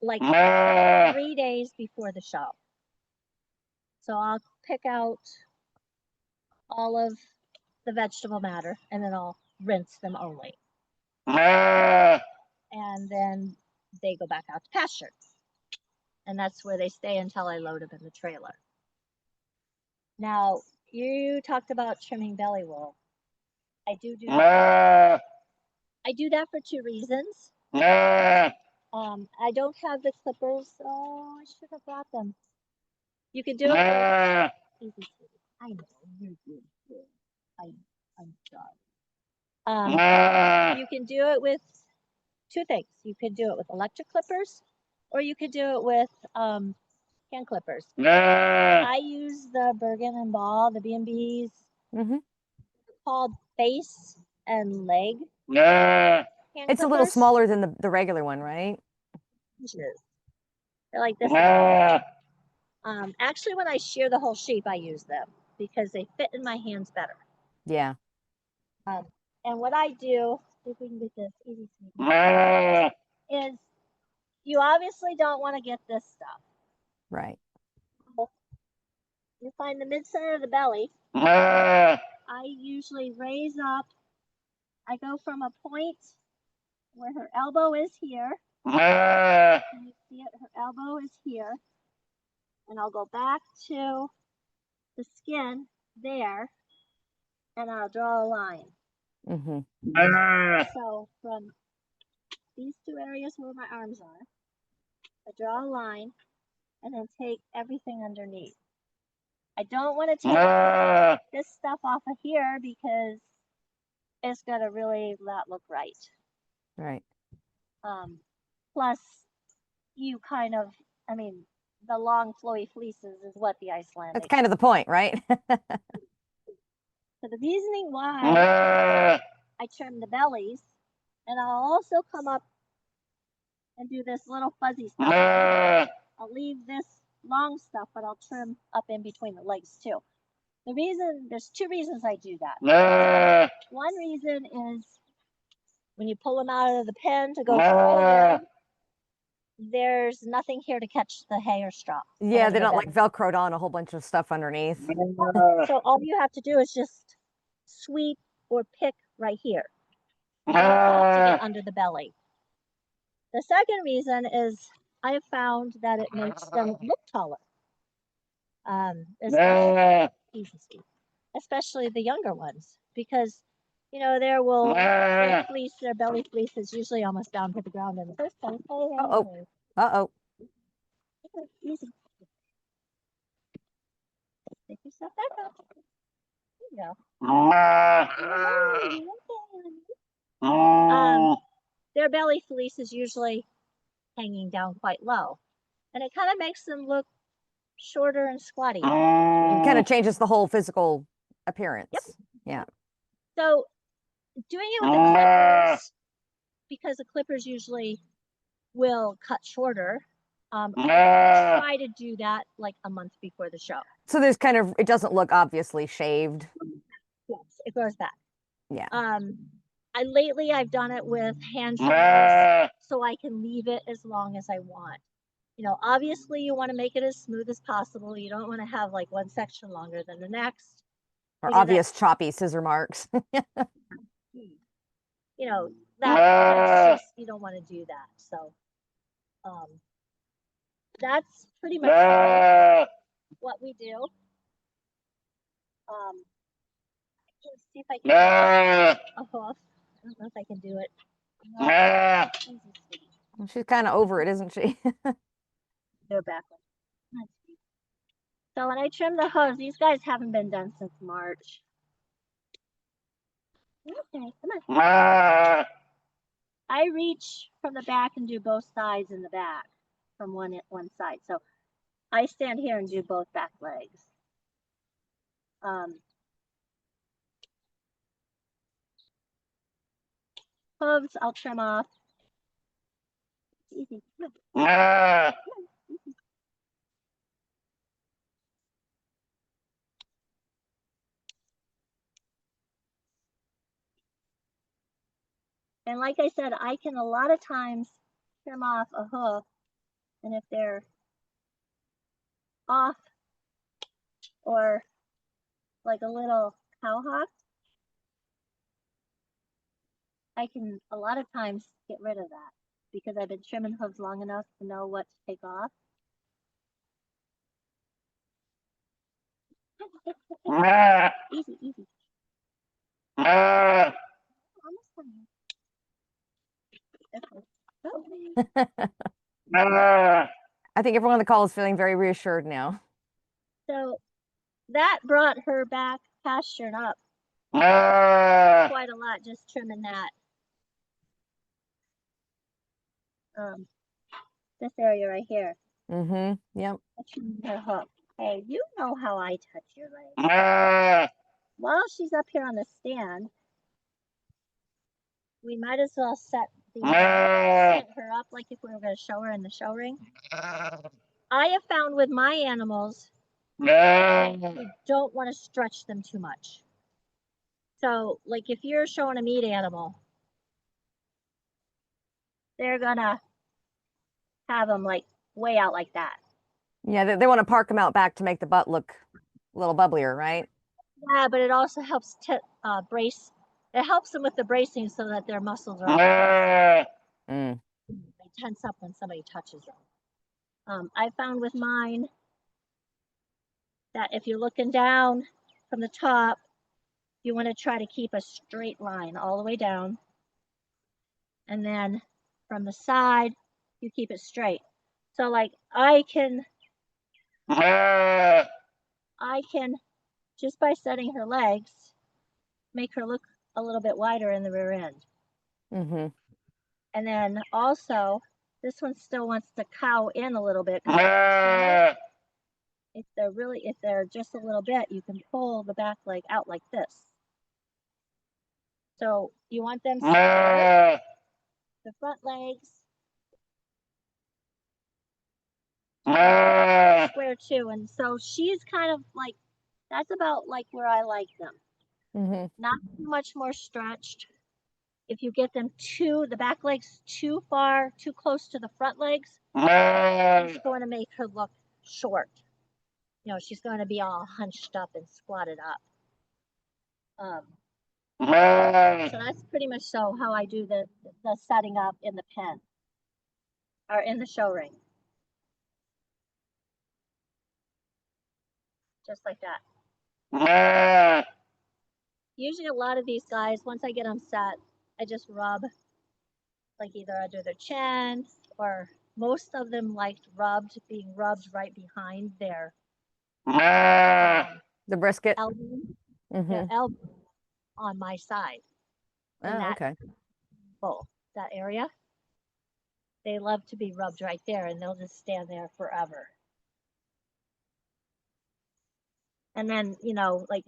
Like 3 days before the show. So I'll pick out all of the vegetable matter and then I'll rinse them only. And then they go back out to pasture. And that's where they stay until I load them in the trailer. Now, you talked about trimming belly wool. I do that. I do that for 2 reasons. I don't have the clippers. Oh, I should have brought them. You can do it with easy. I know you're good. I'm sorry. You can do it with 2 things. You could do it with electric clippers, or you could do it with hand clippers. I use the Bergen and Ball, the B&Bs. Mm-hmm. Called face and leg. It's a little smaller than the regular one, right? They're like this. Actually, when I shear the whole sheep, I use them because they fit in my hands better. Yeah. And what I do, if we can get this easy, is you obviously don't want to get this stuff. Right. You find the mid-center of the belly. I usually raise up. I go from a point where her elbow is here. And you see it, her elbow is here. And I'll go back to the skin there. And I'll draw a line. Mm-hmm. So from these 2 areas where my arms are, I draw a line and then take everything underneath. I don't want to take this stuff off of here because it's going to really not look right. Right. Plus, you kind of, I mean, the long flowy fleeces is what the Icelandic. That's kind of the point, right? So the reasoning why I trim the bellies, and I'll also come up and do this little fuzzy stuff. I'll leave this long stuff, but I'll trim up in between the legs too. There's 2 reasons I do that. One reason is when you pull them out of the pen to go throw them, there's nothing here to catch the hay or straw. Yeah, they're not like Velcroed on a whole bunch of stuff underneath. So all you have to do is just sweep or pick right here. You don't have to get under the belly. The second reason is I have found that it makes them look taller. Especially the younger ones, because you know their fleece, their belly fleece is usually almost down to the ground in the first place. Uh-oh. Easy. Take yourself back up. There you go. Their belly fleece is usually hanging down quite low, and it kind of makes them look shorter and squatty. It kind of changes the whole physical appearance. Yep. Yeah. So doing it with the clippers, because the clippers usually will cut shorter. I try to do that like a month before the show. So there's kind of, it doesn't look obviously shaved. Yes, it grows back. Yeah. Lately I've done it with hand trimmers so I can leave it as long as I want. You know, obviously you want to make it as smooth as possible. You don't want to have like one section longer than the next. Or obvious choppy scissor marks. You know, that's just, you don't want to do that. So that's pretty much what we do. I can see if I can a hoof. I don't know if I can do it. She's kind of over it, isn't she? They're backwards. So when I trim the hooves, these guys haven't been done since March. Okay, come on. I reach from the back and do both sides in the back from one side. So I stand here and do both back legs. Hooves, I'll trim off. Easy. And like I said, I can a lot of times trim off a hoof, and if they're off or like a little cowhawk, I can a lot of times get rid of that because I've been trimming hooves long enough to know what to take off. Easy, easy. Almost done. I think everyone on the call is feeling very reassured now. So that brought her back pastured up quite a lot, just trimming that. This area right here. Yep. Her hook. Hey, you know how I touch your leg. While she's up here on the stand, we might as well set her up like if we were going to show her in the show ring. I have found with my animals, you don't want to stretch them too much. So, like if you're showing a meat animal, they're gonna have them like way out like that. Yeah, they want to park them out back to make the butt look a little bubblier, right? Yeah, but it also helps brace. It helps them with the bracing so that their muscles are they tense up when somebody touches them. I found with mine that if you're looking down from the top, you want to try to keep a straight line all the way down. And then from the side, you keep it straight. So like I can just by setting her legs, make her look a little bit wider in the rear end. And then also, this one still wants to cow in a little bit. If they're just a little bit, you can pull the back leg out like this. So you want them square, the front legs square too. And so she's kind of like, that's about like where I like them. Not too much more stretched. If you get them the back legs too far, too close to the front legs, it's going to make her look short. You know, she's going to be all hunched up and squatted up. So that's pretty much so how I do the setting up in the pen or in the show ring. Just like that. Usually a lot of these guys, once I get them set, I just rub, like either under their chin, or most of them liked being rubbed right behind their the brisket elbow, their elbow on my side. Okay. That area. They love to be rubbed right there, and they'll just stand there forever. And then, you know, like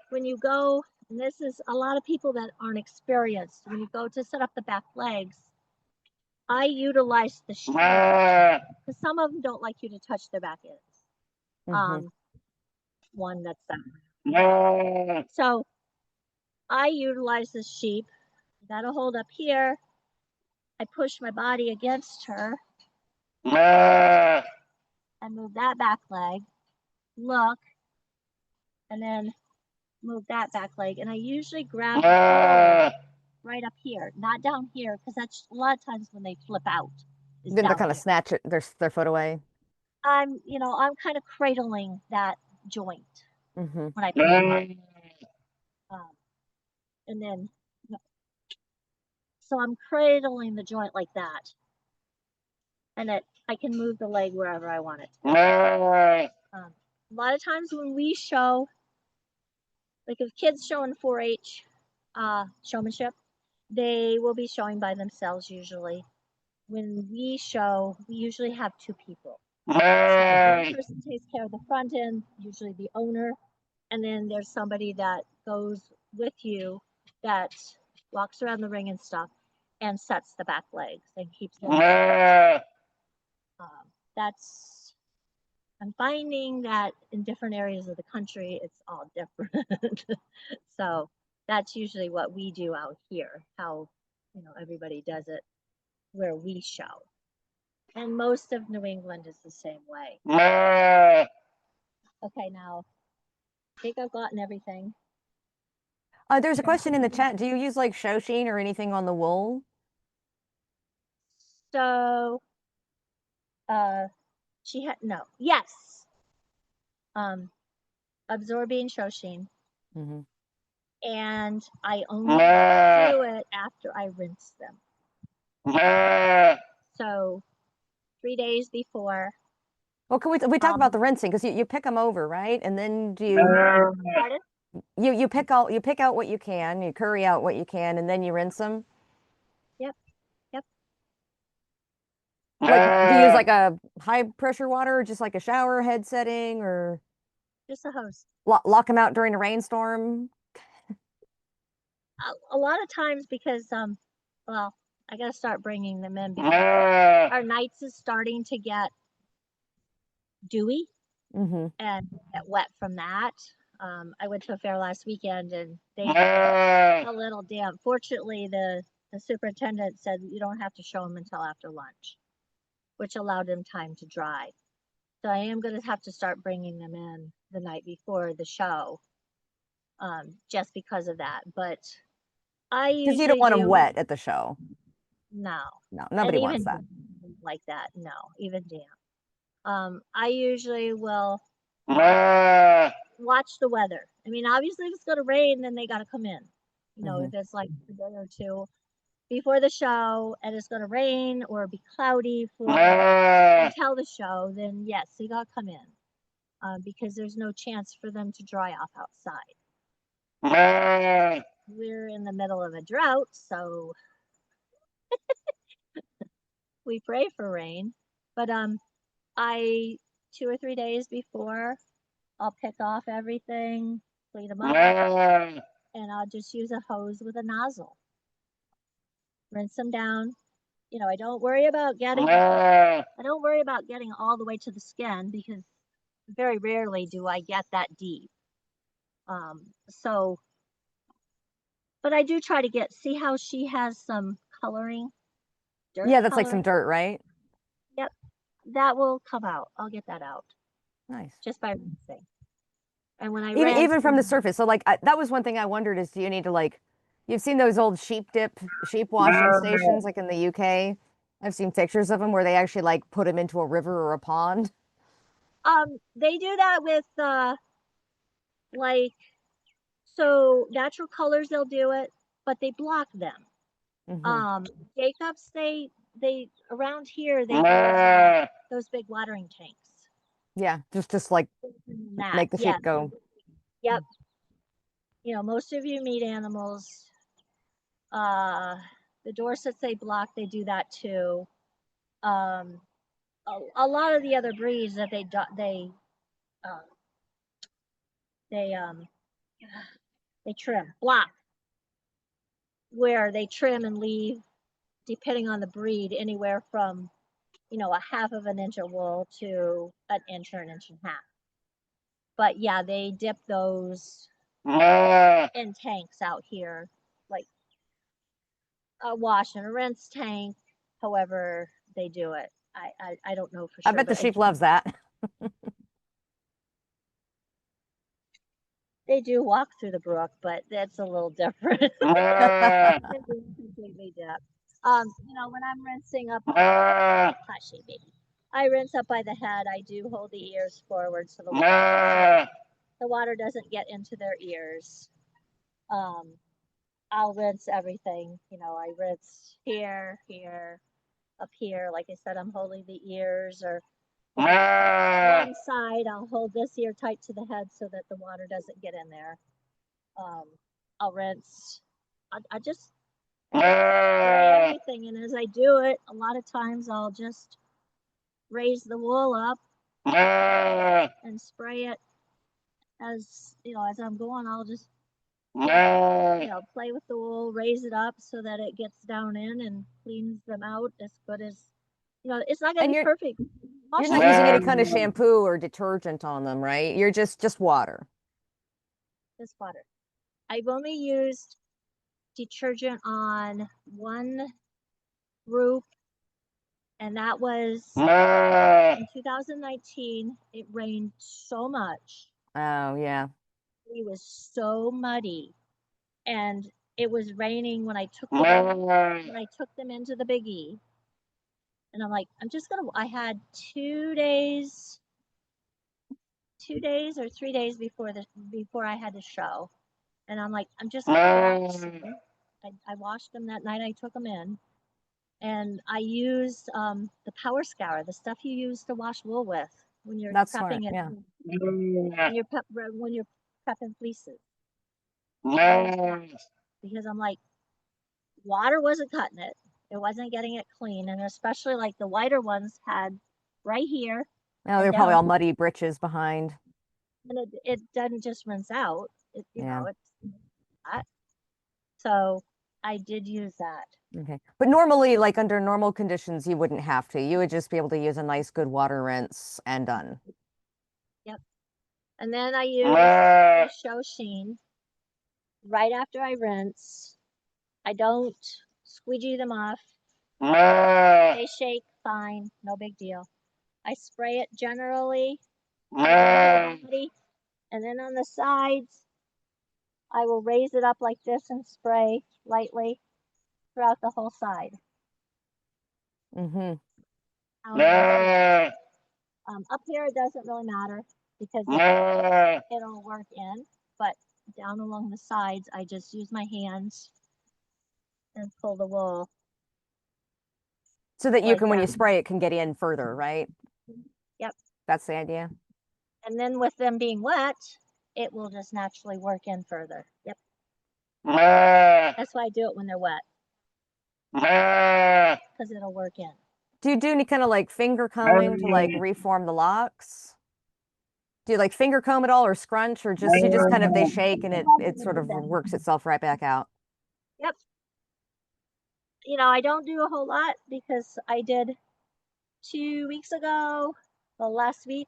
when you go, and this is a lot of people that aren't experienced, when you go to set up the back legs, I utilize the sheet because some of them don't like you to touch their back ends. One that's that. So I utilize this sheep. That'll hold up here. I push my body against her and move that back leg. Look, and then move that back leg. And I usually grab right up here, not down here, because that's a lot of times when they flip out. Then they'll kind of snatch their foot away. I'm kind of cradling that joint when I put it on. And then, so I'm cradling the joint like that. And I can move the leg wherever I want it. A lot of times when we show, like if kids show in 4-H, showmanship. They will be showing by themselves usually. When we show, we usually have two people. So one person takes care of the front end, usually the owner, and then there's somebody that goes with you that walks around the ring and stuff and sets the back legs and keeps them. That's I'm finding that in different areas of the country, it's all different. So that's usually what we do out here, how everybody does it where we show. And most of New England is the same way. Okay, now I think I've gotten everything. There's a question in the chat. Do you use like show sheen or anything on the wool? So she had yes. Absorbing show sheen. Mm-hmm. And I only do it after I rinse them. So 3 days before. Well, can we talk about the rinsing? Because you pick them over, right? And then do you Pardon? you pick out what you can, you curry out what you can, and then you rinse them? Yep. Like, do you use like a high pressure water, or just like a shower head setting, or Just a hose. lock them out during a rainstorm? A lot of times because well, I gotta start bringing them in because our nights is starting to get dewy and get wet from that. I went to a fair last weekend and they got a little damp. Fortunately, the superintendent said you don't have to show them until after lunch, which allowed them time to dry. So I am going to have to start bringing them in the night before the show, just because of that. But I usually Because you don't want them wet at the show. No, nobody wants that. Like that. No, even damp. I usually will watch the weather. I mean, obviously, if it's going to rain, then they got to come in. If it's like a day or two before the show and it's going to rain or be cloudy until the show, then yes, they got to come in because there's no chance for them to dry off outside. We're in the middle of a drought, so we pray for rain. But I 2 or 3 days before, I'll pick off everything, clean them up, and I'll just use a hose with a nozzle. Rinse them down. I don't worry about getting all the way to the skin because very rarely do I get that deep. But I do try to see how she has some coloring. Dirt that's coloring. Like some dirt, right? Yep, that will come out. I'll get that out. Nice. Just by rinsing. And when I even from the surface. So like that was one thing I wondered is, do you need to you've seen those old sheep washing stations like in the UK? I've seen pictures of them where they actually put them into a river or a pond. They do that with so natural colors, they'll do it, but they block them. Jacobs, they around here they use those big watering tanks. Yeah, just make the sheep go. Yep. Most of you meat animals, the Dorsets they block, they do that too. A lot of the other breeds that they trim, block, where they trim and leave, depending on the breed, anywhere from a half of an inch of wool to an inch or an inch and a half. But yeah, they dip those in tanks out here, like a wash and a rinse tank. However they do it, I don't know for sure. I bet the sheep loves that. They do walk through the brook, but that's a little different. Completely dip. When I'm rinsing up, hushie baby, I rinse up by the head. I do hold the ears forward so the water doesn't get into their ears. I'll rinse everything. I rinse here, up here. Like I said, I'm holding the ears, or one side, I'll hold this ear tight to the head so that the water doesn't get in there. I'll rinse I just spray everything, and as I do it, a lot of times I'll just raise the wool up and spray it as as I'm going. I'll just play with the wool, raise it up so that it gets down in and cleans them out as good as it's not going to be perfect. You're not using any kind of shampoo or detergent on them, right? You're just water. Just water. I've only used detergent on one group, and that was in 2019. It rained so much. Oh, yeah. It was so muddy, and it was raining when I took them into the biggie. And I'm like, I had 2 days or 3 days before I had to show. And I'm like, I'm just gonna wash them. I washed them that night I took them in. And I used the power scour, the stuff you use to wash wool with when you're prepping it. Yeah. When you're prepping fleeces. Because I'm like, water wasn't cutting it. It wasn't getting it clean. And especially like the whiter ones had right here. Oh, they're probably all muddy britches behind. And it doesn't just rinse out. It's hot. So I did use that. Okay. But normally, like under normal conditions, you wouldn't have to. You would just be able to use a nice good water rinse and done. Yep. And then I use the show sheen right after I rinse. I don't squeegee them off. They shake fine, no big deal. I spray it generally, and then on the sides, I will raise it up like this and spray lightly throughout the whole side. Mm-hmm. Up here, it doesn't really matter because it'll work in, but down along the sides, I just use my hands and pull the wool. So that you can, when you spray, it can get in further, right? Yep. That's the idea. And then with them being wet, it will just naturally work in further. Yep. That's why I do it when they're wet. Because it'll work in. Do you do any kind of like finger combing to like reform the locks? Do you like finger comb at all or scrunch, or just you just kind of they shake and it sort of works itself right back out? Yep. I don't do a whole lot because I did 2 weeks ago, well, last week,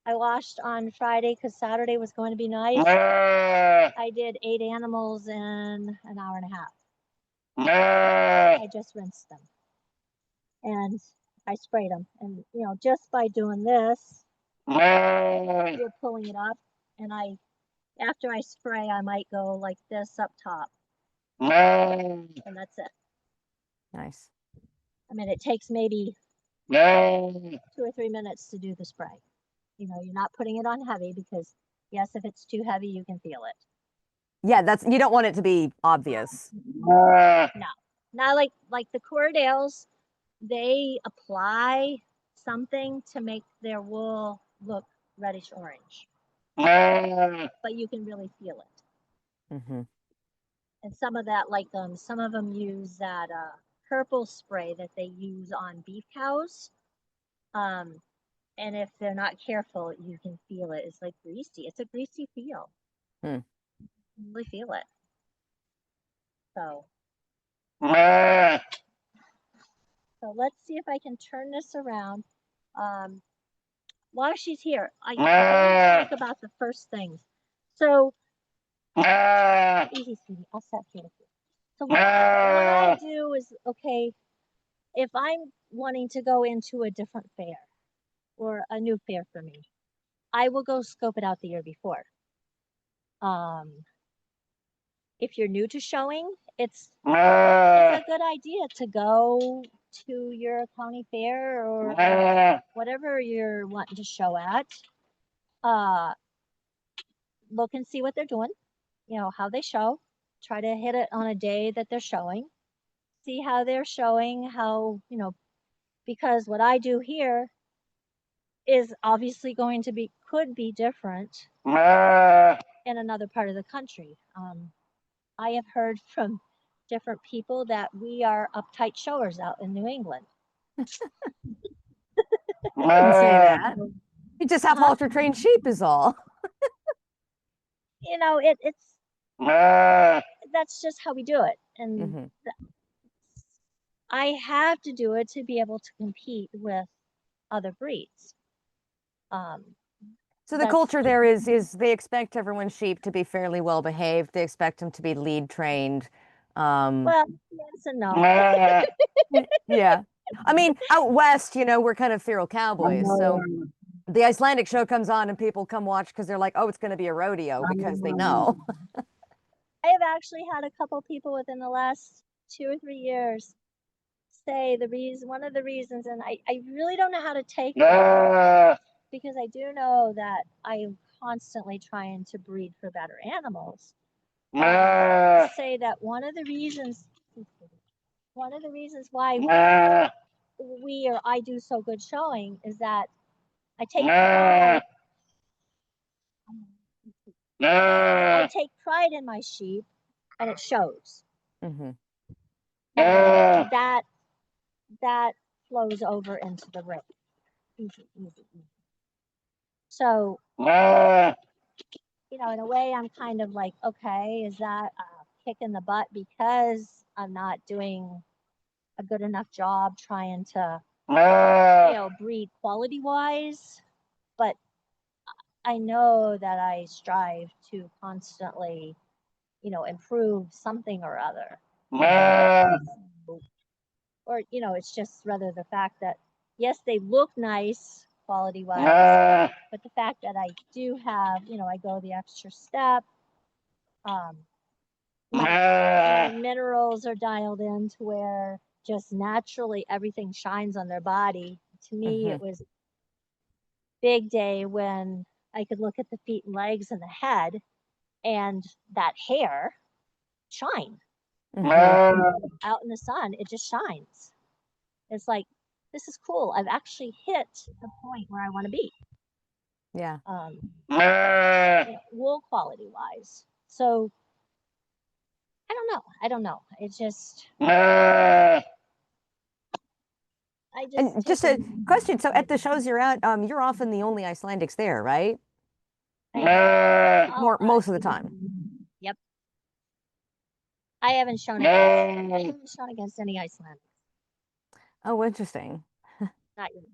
I washed on Friday because Saturday was going to be nice. I did 8 animals in an hour and a half. I just rinsed them. And I sprayed them. And, just by doing this, you're pulling it up. And after I spray, I might go like this up top. And that's it. Nice. I mean, it takes maybe 2 or 3 minutes to do the spray. You're not putting it on heavy because, yes, if it's too heavy, you can feel it. Yeah, you don't want it to be obvious. No. Not like the Cordales, they apply something to make their wool look reddish orange. But you can really feel it. Mm-hmm. And some of that, like some of them use that purple spray that they use on beef cows. And if they're not careful, you can feel it. It's like greasy. It's a greasy feel. You really feel it. So let's see if I can turn this around. While she's here, I want to talk about the first things. So, easy, sweetie. I'll stop here with you. So what I do is, okay, if I'm wanting to go into a different fair or a new fair for me, I will go scope it out the year before. If you're new to showing, it's a good idea to go to your county fair or whatever you're wanting to show at. Look and see what they're doing, how they show. Try to hit it on a day that they're showing. See how they're showing, because what I do here is obviously could be different in another part of the country. I have heard from different people that we are uptight showers out in New England. I wouldn't say that. You just have halter trained sheep is all. You know, it's that's just how we do it. And I have to do it to be able to compete with other breeds. So the culture there is they expect everyone's sheep to be fairly well behaved. They expect them to be lead trained. Well, yes and no. Yeah. I mean, out west, you know, we're kind of feral cowboys. So the Icelandic show comes on and people come watch because they're like, oh, it's going to be a rodeo because they know. I have actually had a couple people within the last 2 or 3 years say one of the reasons, and I really don't know how to take it because I do know that I am constantly trying to breed for better animals. Say that one of the reasons why I do so good showing is that I take pride in my sheep, and it shows. That flows over into the ring. Easy. So, you know, in a way, I'm kind of like, okay, is that a kick in the butt because I'm not doing a good enough job trying to, you know, breed quality wise? But I know that I strive to constantly, you know, improve something or other. Or, you know, it's just rather the fact that, yes, they look nice quality wise, but the fact that I do have, you know, I go the extra step. My minerals are dialed in to where just naturally everything shines on their body. To me, it was big day when I could look at the feet and legs and the head and that hair shine. Out in the sun, it just shines. It's like, this is cool. I've actually hit the point where I want to be. Yeah. You know, wool quality wise. So I don't know. It's just And just a question. So at the shows you're at, you're often the only Icelandics there, right? Most of the time. Yep. I haven't shown against any Icelandics. Oh, interesting. Not yet.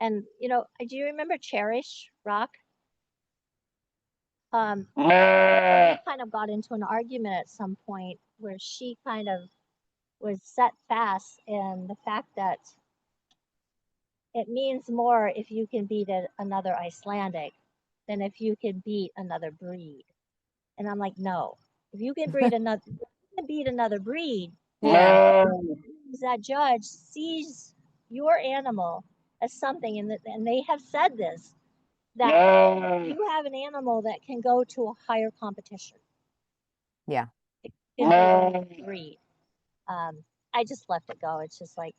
And you know, do you remember Cherish Rock? We kind of got into an argument at some point where she kind of was set fast in the fact that it means more if you can beat another Icelandic than if you can beat another breed. And I'm like, no. If you can beat another breed, that judge sees your animal as something, and they have said this, that you have an animal that can go to a higher competition. Yeah. Breed. I just left it go. It's just like,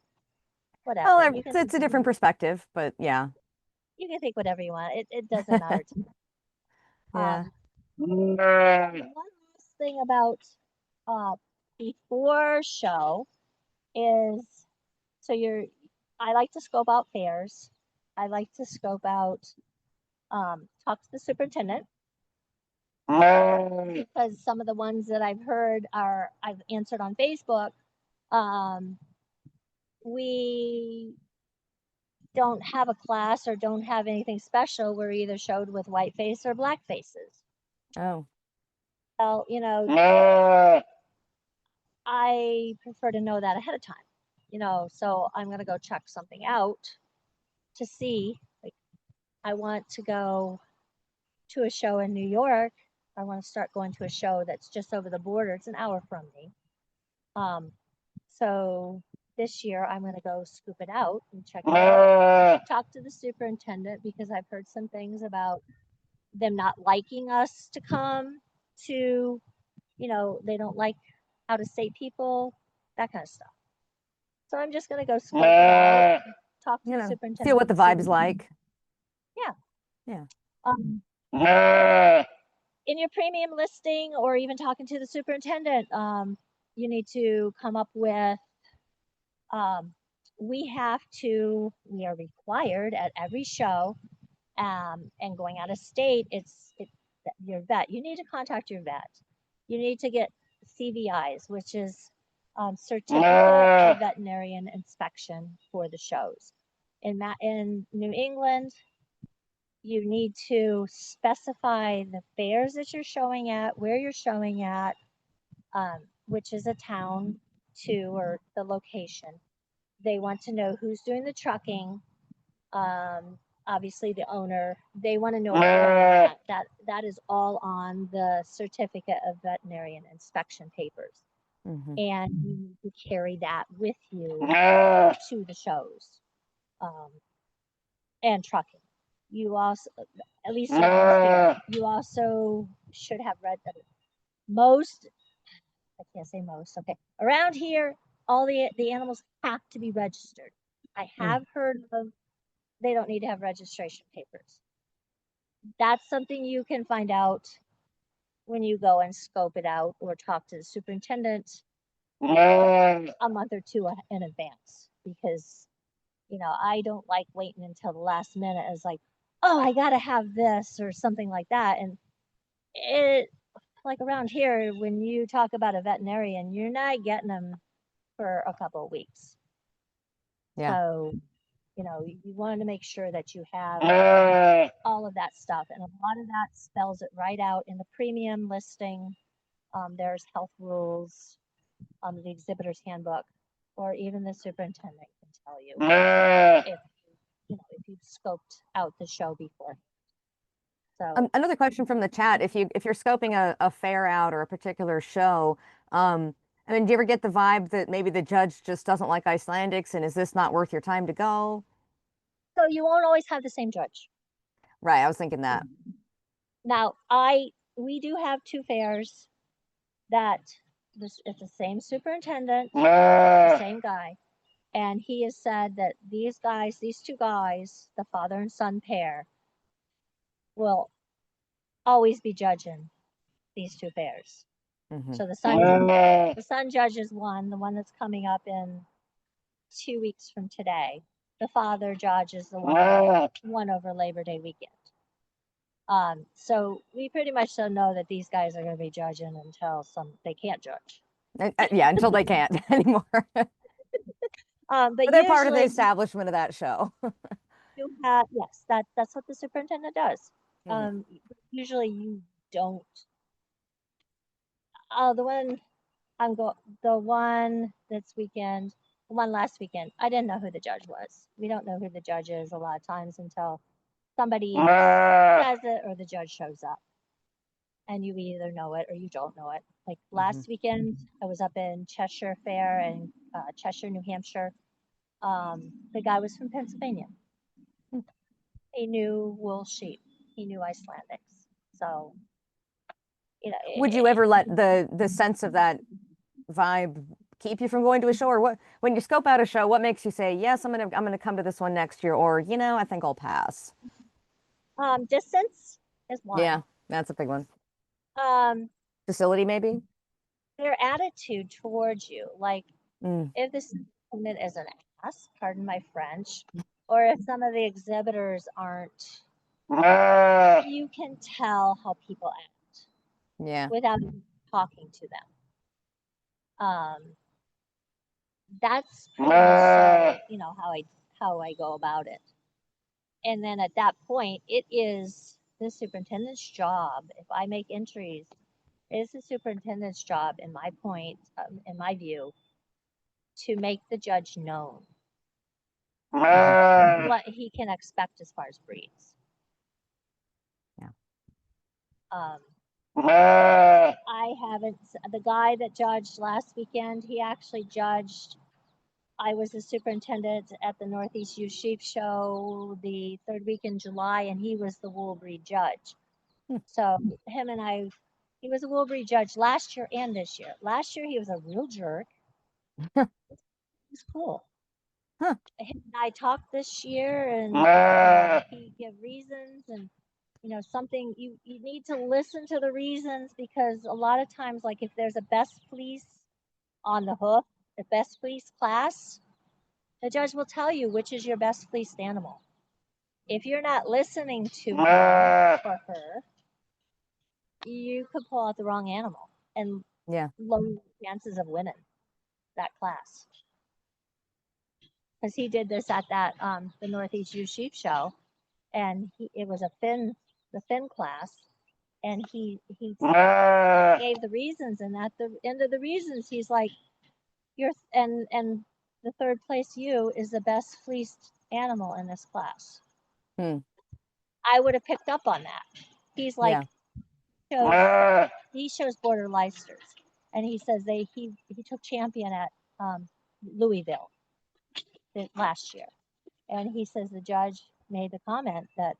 whatever. Well, it's a different perspective, but yeah. You can think whatever you want. It doesn't matter to me. Yeah. One last thing about before show is, I like to scope out fairs. I like to scope out, talk to the superintendent, because some of the ones that I've heard I've answered on Facebook. We don't have a class or don't have anything special. We're either showed with white face or black faces. Oh. Well, you know, I prefer to know that ahead of time, you know, so I'm going to go check something out to see. Like, I want to go to a show in New York. I want to start going to a show that's just over the border. It's an hour from me. So this year I'm going to go scoop it out and check it out. Talk to the superintendent because I've heard some things about them not liking us to come to, you know, they don't like how to say people, that kind of stuff. So I'm just going to go scope it out, talk to the superintendent. Feel what the vibe's like. Yeah. Yeah. in your premium listing, or even talking to the superintendent, you need to come up with, we are required at every show, and going out of state, it's your vet. You need to contact your vet. You need to get CVIs, which is Certificate of Veterinarian Inspection for the shows. In New England, you need to specify the fairs that you're showing at, where you're showing at, which is a town too, or the location. They want to know who's doing the trucking. Obviously the owner. They want to know all that. That is all on the Certificate of Veterinarian Inspection papers. Mm-hmm. And you need to carry that with you to the shows, and trucking. You also, at least you also should have read that most, I can't say most, okay, around here, all the animals have to be registered. I have heard of, they don't need to have registration papers. That's something you can find out when you go and scope it out, or talk to the superintendent a month or two in advance, because I don't like waiting until the last minute. It's like, oh, I gotta have this or something like that. And it, like around here, when you talk about a veterinarian, you're not getting them for a couple of weeks. Yeah. So, you want to make sure that you have all of that stuff. And a lot of that spells it right out in the premium listing. There's health rules, the exhibitor's handbook, or even the superintendent can tell you if you've scoped out the show before. So another question from the chat: if you're scoping a fair out or a particular show, I mean, do you ever get the vibe that maybe the judge just doesn't like Icelandics, and is this not worth your time to go? So you won't always have the same judge. Right, I was thinking that. Now, we do have two fairs that it's the same superintendent, the same guy, and he has said that these two guys, the father and son pair, will always be judging these two fairs. Mm-hmm. So the son judges one, the one that's coming up in 2 weeks from today. The father judges the one over Labor Day weekend. So we pretty much don't know that these guys are going to be judging until they can't judge. Yeah, until they can't anymore. But they're part of the establishment of that show. Yes, that's what the superintendent does. Mm-hmm. Usually you don't. The one this weekend, the one last weekend, I didn't know who the judge was. We don't know who the judge is a lot of times until somebody says it or the judge shows up. And you either know it or you don't know it. Like last weekend, I was up in Cheshire Fair in Cheshire, New Hampshire. The guy was from Pennsylvania. He knew wool sheep. He knew Icelandics. So, would you ever let the sense of that vibe keep you from going to a show? Or what, when you scope out a show, what makes you say, yes, I'm gonna come to this one next year, or I think I'll pass? Distance is one. Yeah, that's a big one. Facility, maybe. Their attitude towards you, like if the superintendent is an ass, pardon my French, or if some of the exhibitors aren't, you can tell how people act. Yeah. Without talking to them. That's pretty much how I go about it. And then at that point, it is the superintendent's job. If I make entries, it is the superintendent's job, in my view, to make the judge known what he can expect as far as breeds. Yeah. I haven't. The guy that judged last weekend, he actually judged. I was the superintendent at the Northeast Youth Sheep Show the third week in July, and he was the wool breed judge. So him and I, he was a wool breed judge last year and this year. Last year he was a real jerk. It was cool. Him and I talked this year, and he gave reasons, and something you need to listen to the reasons, because a lot of times, like if there's a best fleece on the hoof, the best fleece class, the judge will tell you which is your best fleeced animal. If you're not listening to him or her, you could pull out the wrong animal and low chances of winning that class. Because he did this at that the Northeast U Sheep Show, and it was the fin class, and he gave the reasons, and at the end of the reasons, he's like, and the third place ewe is the best fleeced animal in this class. I would have picked up on that. He's like, he shows border Leicesters, and he says he took champion at Louisville last year, and he says the judge made the comment that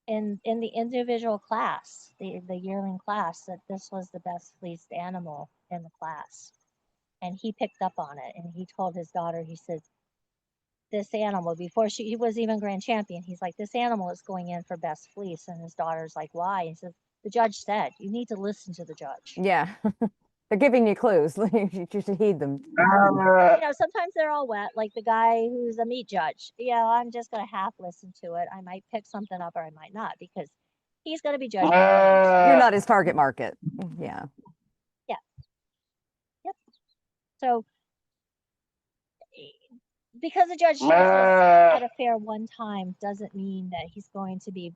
in the individual class, the yearling class, that this was the best fleeced animal in the class, and he picked up on it, and he told his daughter, he said, this animal, before he was even grand champion, he's like, this animal is going in for best fleece, and his daughter's like, why? He says, the judge said, you need to listen to the judge. Yeah. They're giving you clues. You should heed them. Sometimes they're all wet, like the guy who's a meat judge. I'm just going to half listen to it. I might pick something up or I might not, because he's going to be judging. You're not his target market. Yeah. Yeah. Yep. So, because the judge at a fair one time doesn't mean that he's going to be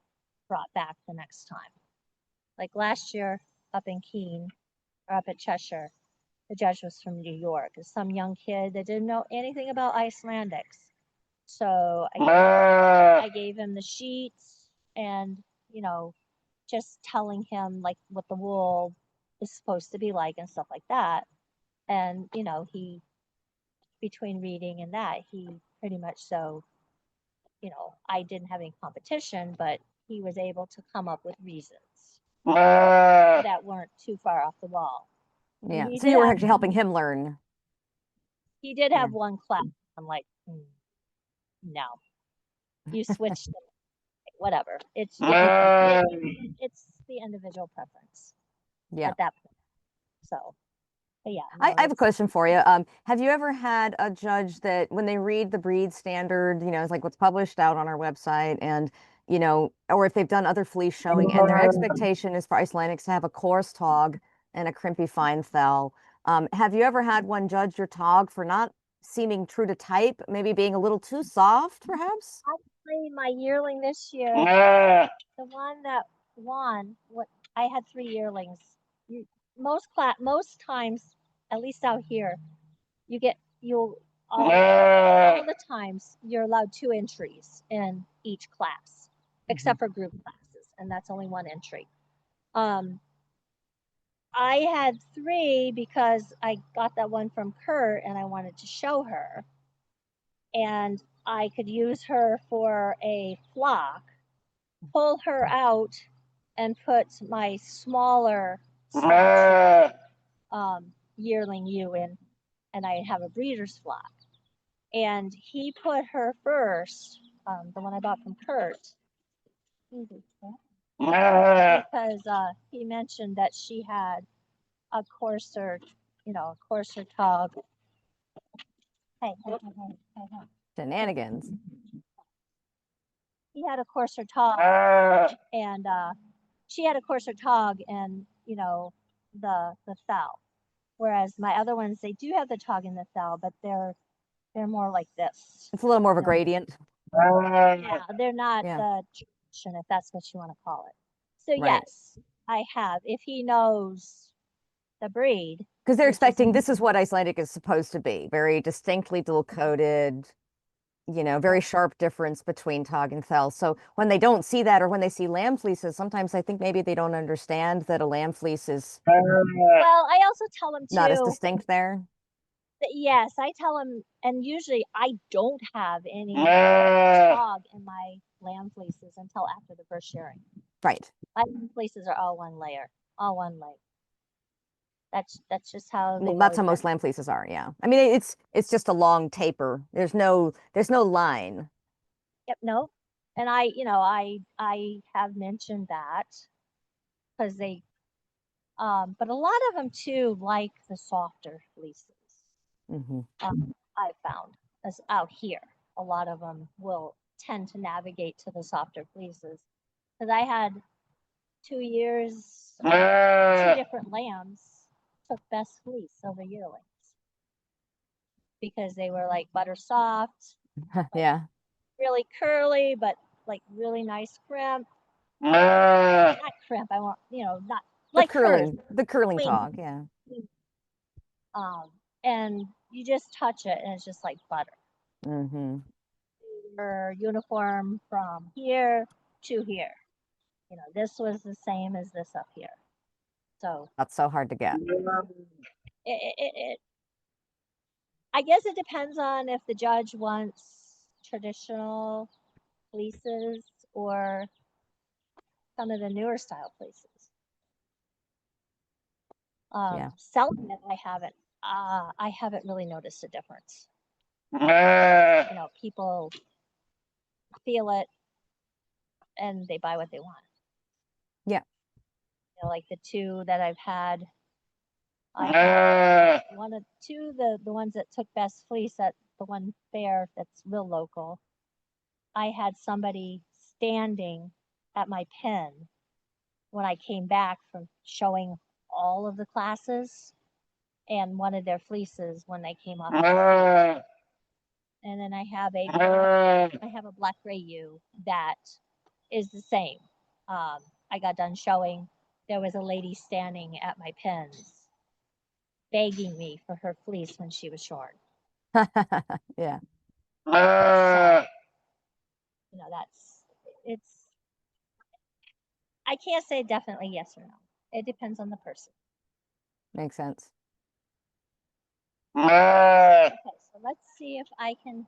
brought back the next time. Like last year up in Keene, or up at Cheshire, the judge was from New York. Some young kid that didn't know anything about Icelandics. So I gave him the sheets and, just telling him like what the wool is supposed to be like and stuff like that. And, he, between reading and that, he pretty much I didn't have any competition, but he was able to come up with reasons that weren't too far off the wall. Yeah. So you were actually helping him learn. He did have one class. I'm like, no, you switched them. Whatever. It's the individual preference. Yeah. At that point. So, but yeah. No, I have a question for you. Have you ever had a judge that when they read the breed standard, it's like what's published out on our website, and or if they've done other fleece showing, and their expectation is for Icelandics to have a coarse tog and a crimpy fine thal. Have you ever had one judge your tog for not seeming true to type, maybe being a little too soft, perhaps? Actually, my yearling this year, the one that won, I had 3 yearlings. Most times, at least out here, all the times you're allowed 2 entries in each class, except for group classes, and that's only 1 entry. I had 3 because I got that one from Kurt and I wanted to show her, and I could use her for a flock, pull her out, and put my smaller yearling ewe in, and I have a breeder's flock. And he put her first, the one I bought from Kurt, because he mentioned that she had a coarser tog. Hey. Shenanigans. He had a coarser tog, and she had a coarser tog, and the thal. Whereas my other ones, they do have the tog in the thal, but they're more like this. It's a little more of a gradient. Yeah, they're not the tradition, if that's what you want to call it. So yes, I have. If he knows the breed, because they're expecting this is what Icelandic is supposed to be, very distinctly dual coated, very sharp difference between tog and thal. So when they don't see that, or when they see lamb fleeces, sometimes I think maybe they don't understand that a lamb fleece is well, I also tell them too, not as distinct there. Yes, I tell them, and usually I don't have any tog in my lamb fleeces until after the first shearing. Right. My lamb fleeces are all one layer. That's just how they that's how most lamb fleeces are. Yeah. I mean, it's just a long taper. There's no line. Yep. No. And I have mentioned that because they, but a lot of them too like the softer fleeces. Mm-hmm. I've found as out here, a lot of them will tend to navigate to the softer fleeces. Because I had 2 years, 2 different lambs took best fleece over yearlings because they were like butter soft, Yeah. really curly, but like really nice crimp. Not crimp. I want not like hers. The curling Clean. tog, yeah. And you just touch it, and it's just like butter. Mm-hmm. Her uniform from here to here. This was the same as this up here. So That's so hard to get. I guess it depends on if the judge wants traditional fleeces or some of the newer style fleeces. Yeah. Selling it, I haven't really noticed a difference. People feel it and they buy what they want. Yeah. Like the two that I've had, the ones that took best fleece at the one fair that's real local. I had somebody standing at my pen when I came back from showing all of the classes and wanted their fleeces when they came off. And then I have a black gray ewe that is the same. I got done showing. There was a lady standing at my pens begging me for her fleece when she was short. Yeah. So, I can't say definitely yes or no. It depends on the person. Makes sense. Okay, so let's see if I can.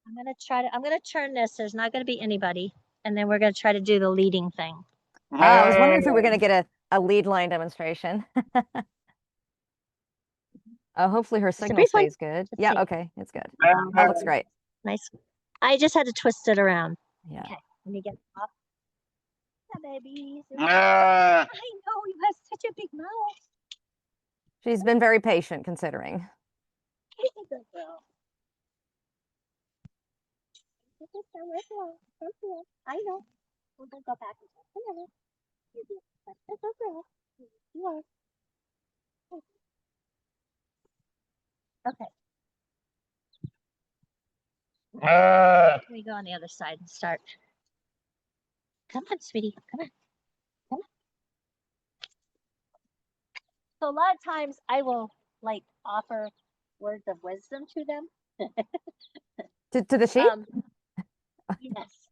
I'm gonna turn this. There's not gonna be anybody, and then we're gonna try to do the leading thing. I was wondering if we were gonna get a lead line demonstration. Hopefully her signal stays good. Yeah, okay, it's good. That looks great. Nice. I just had to twist it around. Yeah. Okay, let me get it off. Yeah, baby. I know you have such a big mouth. She's been very patient considering. Good girl. I know. We're gonna go back and forth. That's a girl. You are. Okay. Let me go on the other side and start. Come on, sweetie. Come on. Come on. So a lot of times I will offer words of wisdom to them. To the sheep? Yes.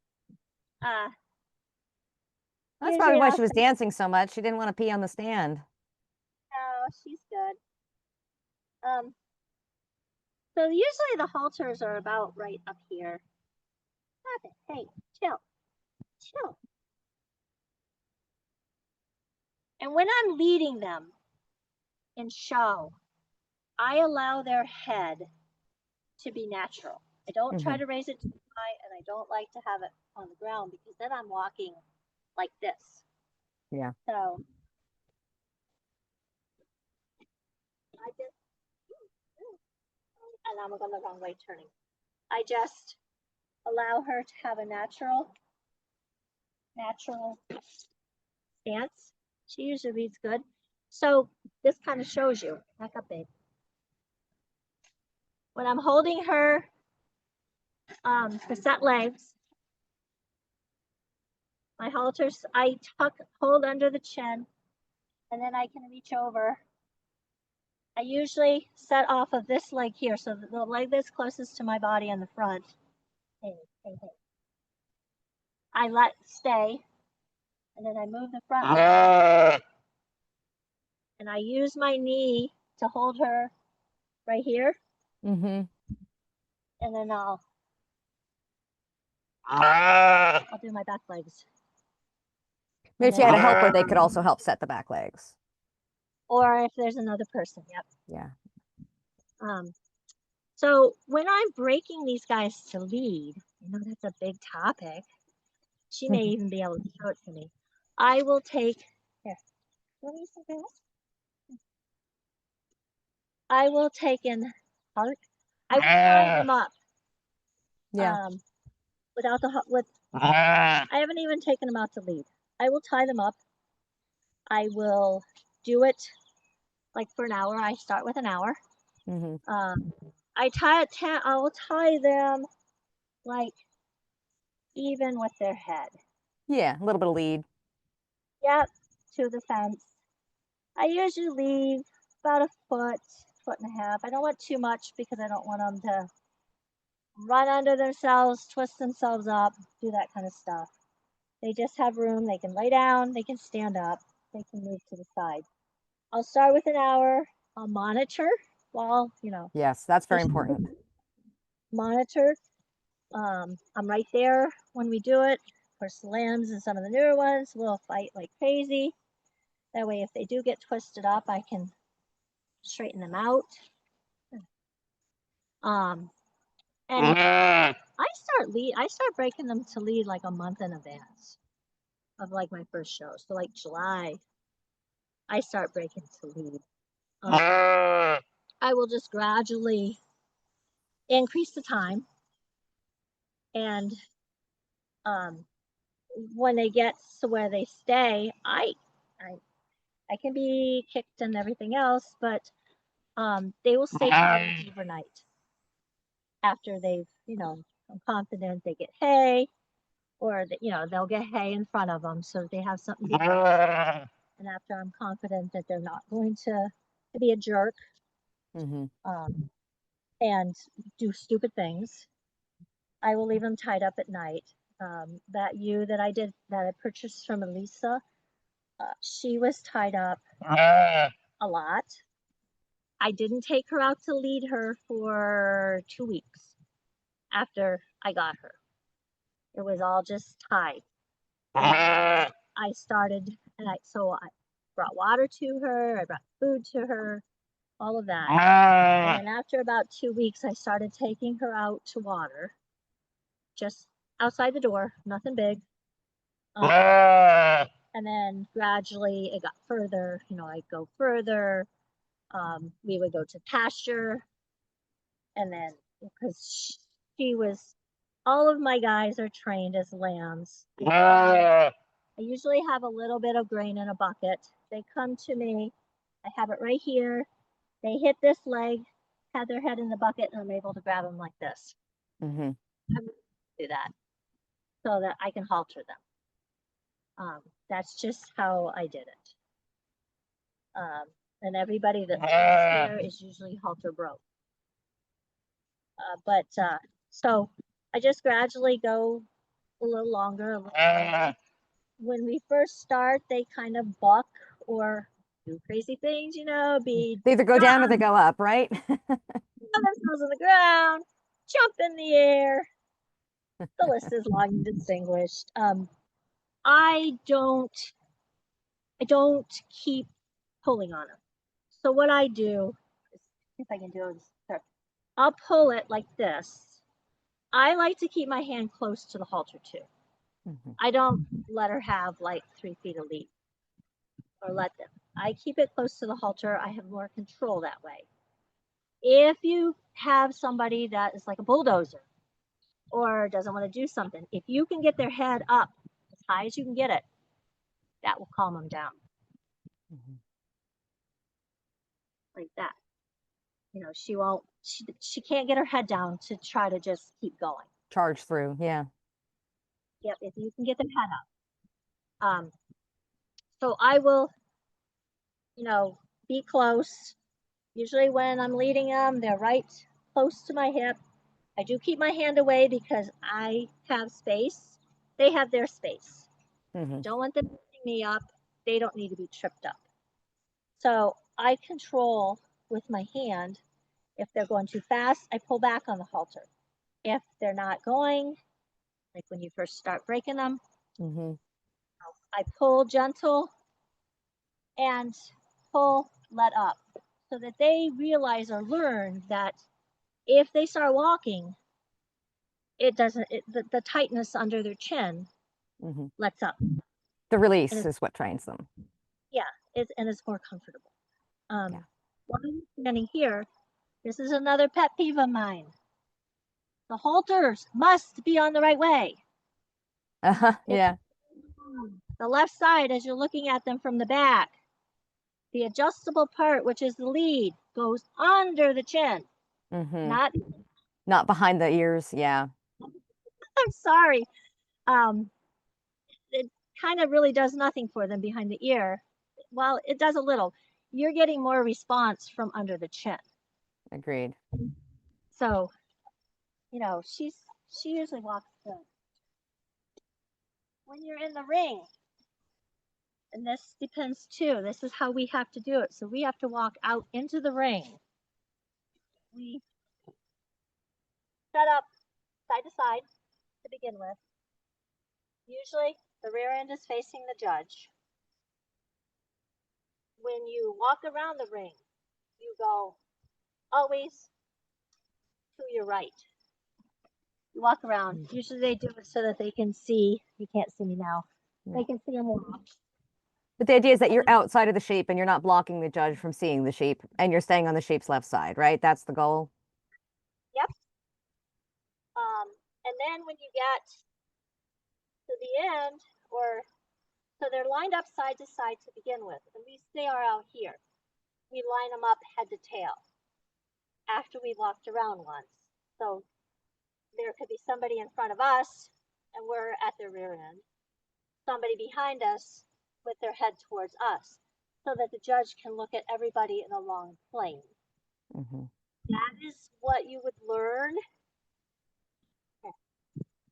That's probably why she was dancing so much. She didn't want to pee on the stand. No, she's good. So usually the halters are about right up here. Stop it. Hey, chill. Chill. And when I'm leading them in show, I allow their head to be natural. I don't try to raise it too high, and I don't like to have it on the ground because then I'm walking like this. Yeah. So I just, and I'm going the wrong way turning. I just allow her to have a natural stance. She usually reads good. So this kind of shows you. Back up, babe. When I'm holding her for set legs, my halters, I hold under the chin, and then I can reach over. I usually set off of this leg here, so the leg that's closest to my body in the front. Hey. I let stay, and then I move the front leg, and I use my knee to hold her right here. And then I'll do my back legs. Maybe if you had a helper, they could also help set the back legs. Or if there's another person, yep. Yeah. So when I'm breaking these guys to lead, I know that's a big topic. She may even be able to show it to me. I will take, here, let me see this. I will take in heart. I will tie them up. Yeah. Without I haven't even taken them out to lead. I will tie them up. I will do it like for an hour. I start with an hour. I will tie them like even with their head. Yeah, a little bit of lead. Yep, to the fence. I usually leave about a foot, foot and a half. I don't want too much because I don't want them to run under themselves, twist themselves up, do that kind of stuff. They just have room. They can lay down, they can stand up, they can move to the side. I'll start with an hour. I'll monitor while, Yes, that's very important. Monitor. I'm right there when we do it. Of course, the lambs and some of the newer ones will fight like crazy. That way, if they do get twisted up, I can straighten them out. And I start breaking them to lead like a month in advance of like my first show. So like July, I start breaking to lead. I will just gradually increase the time, and when they get to where they stay, I can be kicked and everything else, but they will stay quiet overnight. After they've, I'm confident they get hay, or that, they'll get hay in front of them so they have something to eat. And after I'm confident that they're not going to be a jerk and do stupid things, I will leave them tied up at night. That ewe that I purchased from Elisa, she was tied up a lot. I didn't take her out to lead her for 2 weeks after I got her. It was all just tied. I started, so I brought water to her, I brought food to her, all of that. And then after about 2 weeks, I started taking her out to water, just outside the door, nothing big. And then gradually it got further, I'd go further. We would go to pasture. And then, because all of my guys are trained as lambs. I usually have a little bit of grain in a bucket. They come to me, I have it right here. They hit this leg, have their head in the bucket, and I'm able to grab them like this. I'm do that so that I can halter them. That's just how I did it. And everybody that lives here is usually halter broke. So I just gradually go a little longer. When we first start, they kind of buck or do crazy things, They either go down or they go up, right? themselves on the ground, jump in the air. The list is long and distinguished. I don't keep pulling on them. So what I do, if I can do this, I'll pull it like this. I like to keep my hand close to the halter too. I don't let her have like 3 feet of lead, or let them. I keep it close to the halter. I have more control that way. If you have somebody that is like a bulldozer or doesn't want to do something, if you can get their head up as high as you can get it, that will calm them down. Like that. She can't get her head down to try to just keep going. Charge through, yeah. Yep, if you can get their head up. So I will, be close. Usually when I'm leading them, they're right close to my hip. I do keep my hand away because I have space. They have their space. Don't want them picking me up. They don't need to be tripped up. So I control with my hand. If they're going too fast, I pull back on the halter. If they're not going, like when you first start breaking them, I pull gentle and pull, let up, so that they realize or learn that if they start walking, it doesn't, the tightness under their chin lets up. The release is what trains them. Yeah, and it's more comfortable. While I'm standing here, this is another pet peeve of mine. The halters must be on the right way. Yeah. The left side as you're looking at them from the back. The adjustable part, which is the lead, goes under the chin, not behind the ears. Yeah. I'm sorry. It kind of really does nothing for them behind the ear. Well, it does a little. You're getting more response from under the chin. Agreed. So, she usually walks good. When you're in the ring, and this depends too, this is how we have to do it. So we have to walk out into the ring. We set up side to side to begin with. Usually the rear end is facing the judge. When you walk around the ring, you go always to your right. You walk around. Usually they do it so that they can see. You can't see me now. They can see them walk. But the idea is that you're outside of the sheep and you're not blocking the judge from seeing the sheep and you're staying on the sheep's left side, right? That's the goal. Yep. And then when you get to the end, so they're lined up side to side to begin with. At least they are out here. We line them up head to tail after we walked around once. So there could be somebody in front of us and we're at their rear end. Somebody behind us with their head towards us so that the judge can look at everybody in a long plane. That is what you would learn.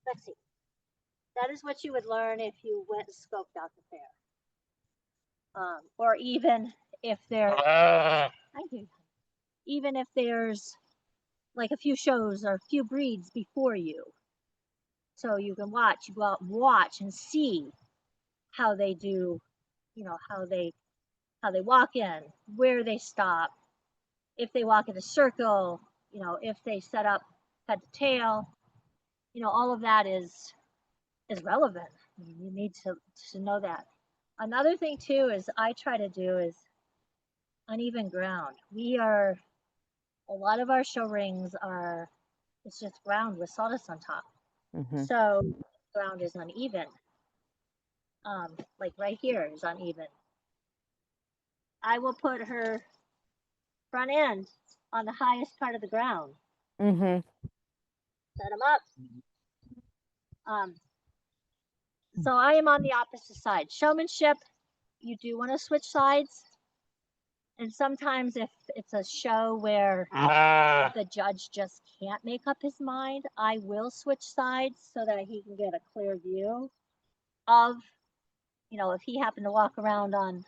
Let's see. That is what you would learn if you went and scoped out the fair. Or even if even if there's like a few shows or a few breeds before you. So you can you go out and watch and see how they do, how they walk in, where they stop, if they walk in a circle, if they set up head to tail, all of that is relevant. You need to know that. Another thing too is I try to do is uneven ground. A lot of our show rings it's just ground with sawdust on top. So ground is uneven. Like right here is uneven. I will put her front end on the highest part of the ground. Set them up. So I am on the opposite side. Showmanship, you do want to switch sides. And sometimes if it's a show where the judge just can't make up his mind, I will switch sides so that he can get a clear view of, if he happened to walk around on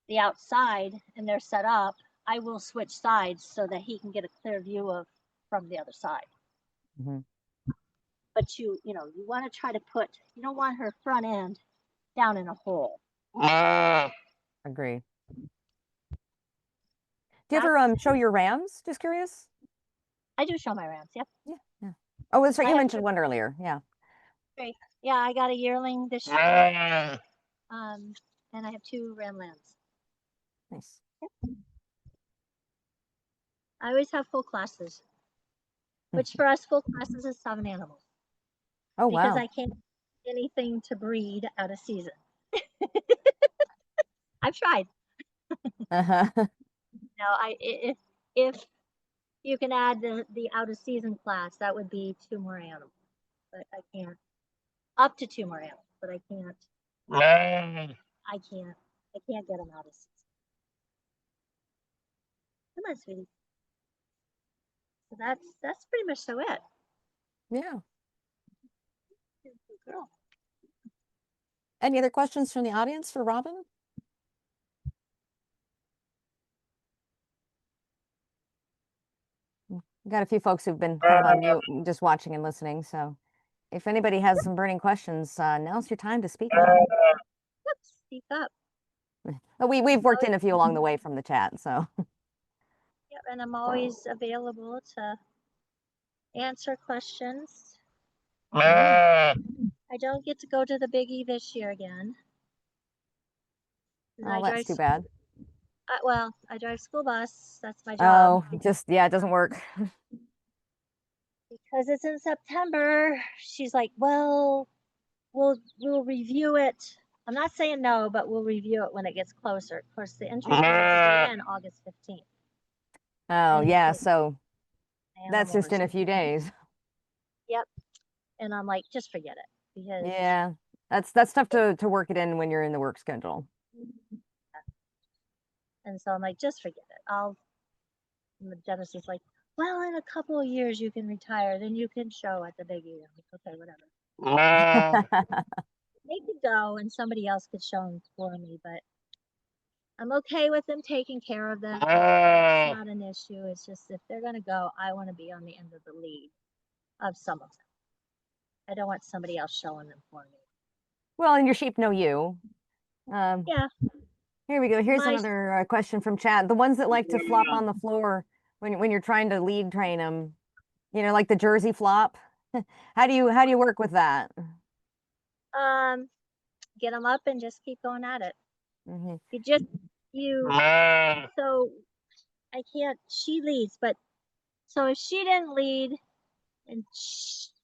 the outside and they're set up, I will switch sides so that he can get a clear view from the other side. But you want to try to you don't want her front end down in a hole. Agree. Do you ever show your rams? Just curious. I do show my rams. Yep. Yeah. Oh, that's right. You mentioned one earlier. Yeah. Great. Yeah, I got a yearling this year. And I have 2 ram lambs. Nice. Yep. I always have full classes, which for us full classes is 7 animals. Oh, wow. Because I can't get anything to breed out of season. I've tried. If you can add the out of season class, that would be 2 more animals. But I can't. Up to 2 more animals, but I can't. I can't get them out of season. Come on, sweetie. So that's pretty much so it. Yeah. Good girl. Any other questions from the audience for Robyn? We've got a few folks who've been kind of on mute, just watching and listening. So if anybody has some burning questions, now's your time to speak up. Speak up. We've worked in a few along the way from the chat, so. Yep, and I'm always available to answer questions. I don't get to go to the biggie this year again. And Oh, that's too bad. Well, I drive school bus. That's my job. Oh, just, yeah, it doesn't work. Because it's in September. She's like, well, we'll review it. I'm not saying no, but we'll review it when it gets closer. Of course, the entry points begin August 15th. Oh, And yeah, so that's just animals. in a few days. Yep. And I'm like, just forget it. Because Yeah, that's tough to work it in when you're in the work schedule. and so I'm like, just forget it. And the dentist is like, well, in a couple of years you can retire, then you can show at the biggie. I'm like, okay, whatever. They could go and somebody else could show them for me, but I'm okay with them taking care of them. It's not an issue. It's just if they're gonna go, I want to be on the end of the lead of some of them. I don't want somebody else showing them for me. Well, and your sheep know you. Yeah. Here we go. Here's another question from chat. The ones that like to flop on the floor when you're trying to lead train them, you know, like the Jersey flop. How do you work with that? Get them up and just keep going at it. Mm-hmm. So I can't. She leads, but so if she didn't lead, and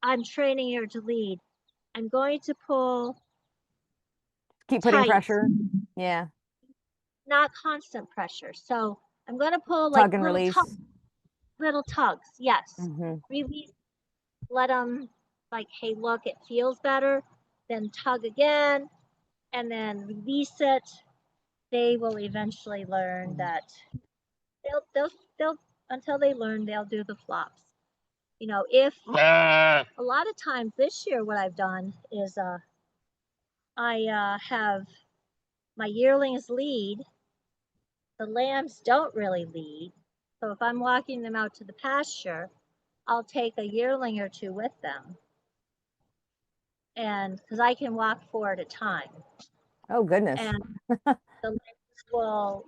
I'm training her to lead, I'm going to pull. Keep putting tight. pressure. Yeah. Not constant pressure. So I'm going to pull Tug and release. Little tugs. Yes. Mm-hmm. Release. Let them like, hey, look, it feels better. Then tug again, and then release it. They will eventually learn that they'll until they learn they'll do the flops. You know, if a lot of times this year, what I've done is I have my yearlings lead. The lambs don't really lead. So if I'm walking them out to the pasture, I'll take a yearling or two with them. And because I can walk 4 at a time. Oh, goodness. And the lambs will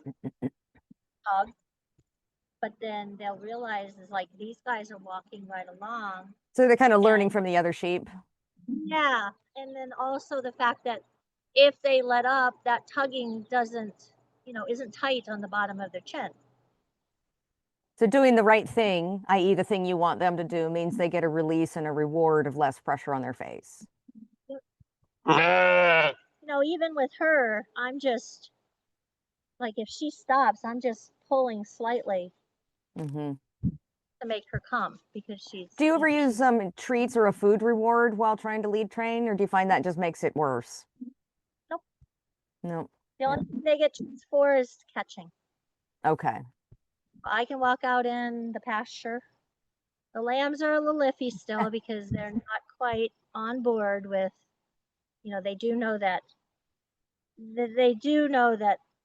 hug, but then they'll realize is like these guys are walking right along. So they're kind of learning from the other sheep. Yeah. And then also the fact that if they let up, that tugging isn't tight on the bottom of their chin. So doing the right thing, i.e. the thing you want them to do, means they get a release and a reward of less pressure on their face. Even with her, I'm just like, if she stops, I'm just pulling slightly Mm-hmm. to make her come because she's. Do you ever use treats or a food reward while trying to lead train, or do you find that just makes it worse? Nope. Nope. The only thing they get treats for is catching. Okay. I can walk out in the pasture. The lambs are a little iffy still because they're not quite on board with, they do know that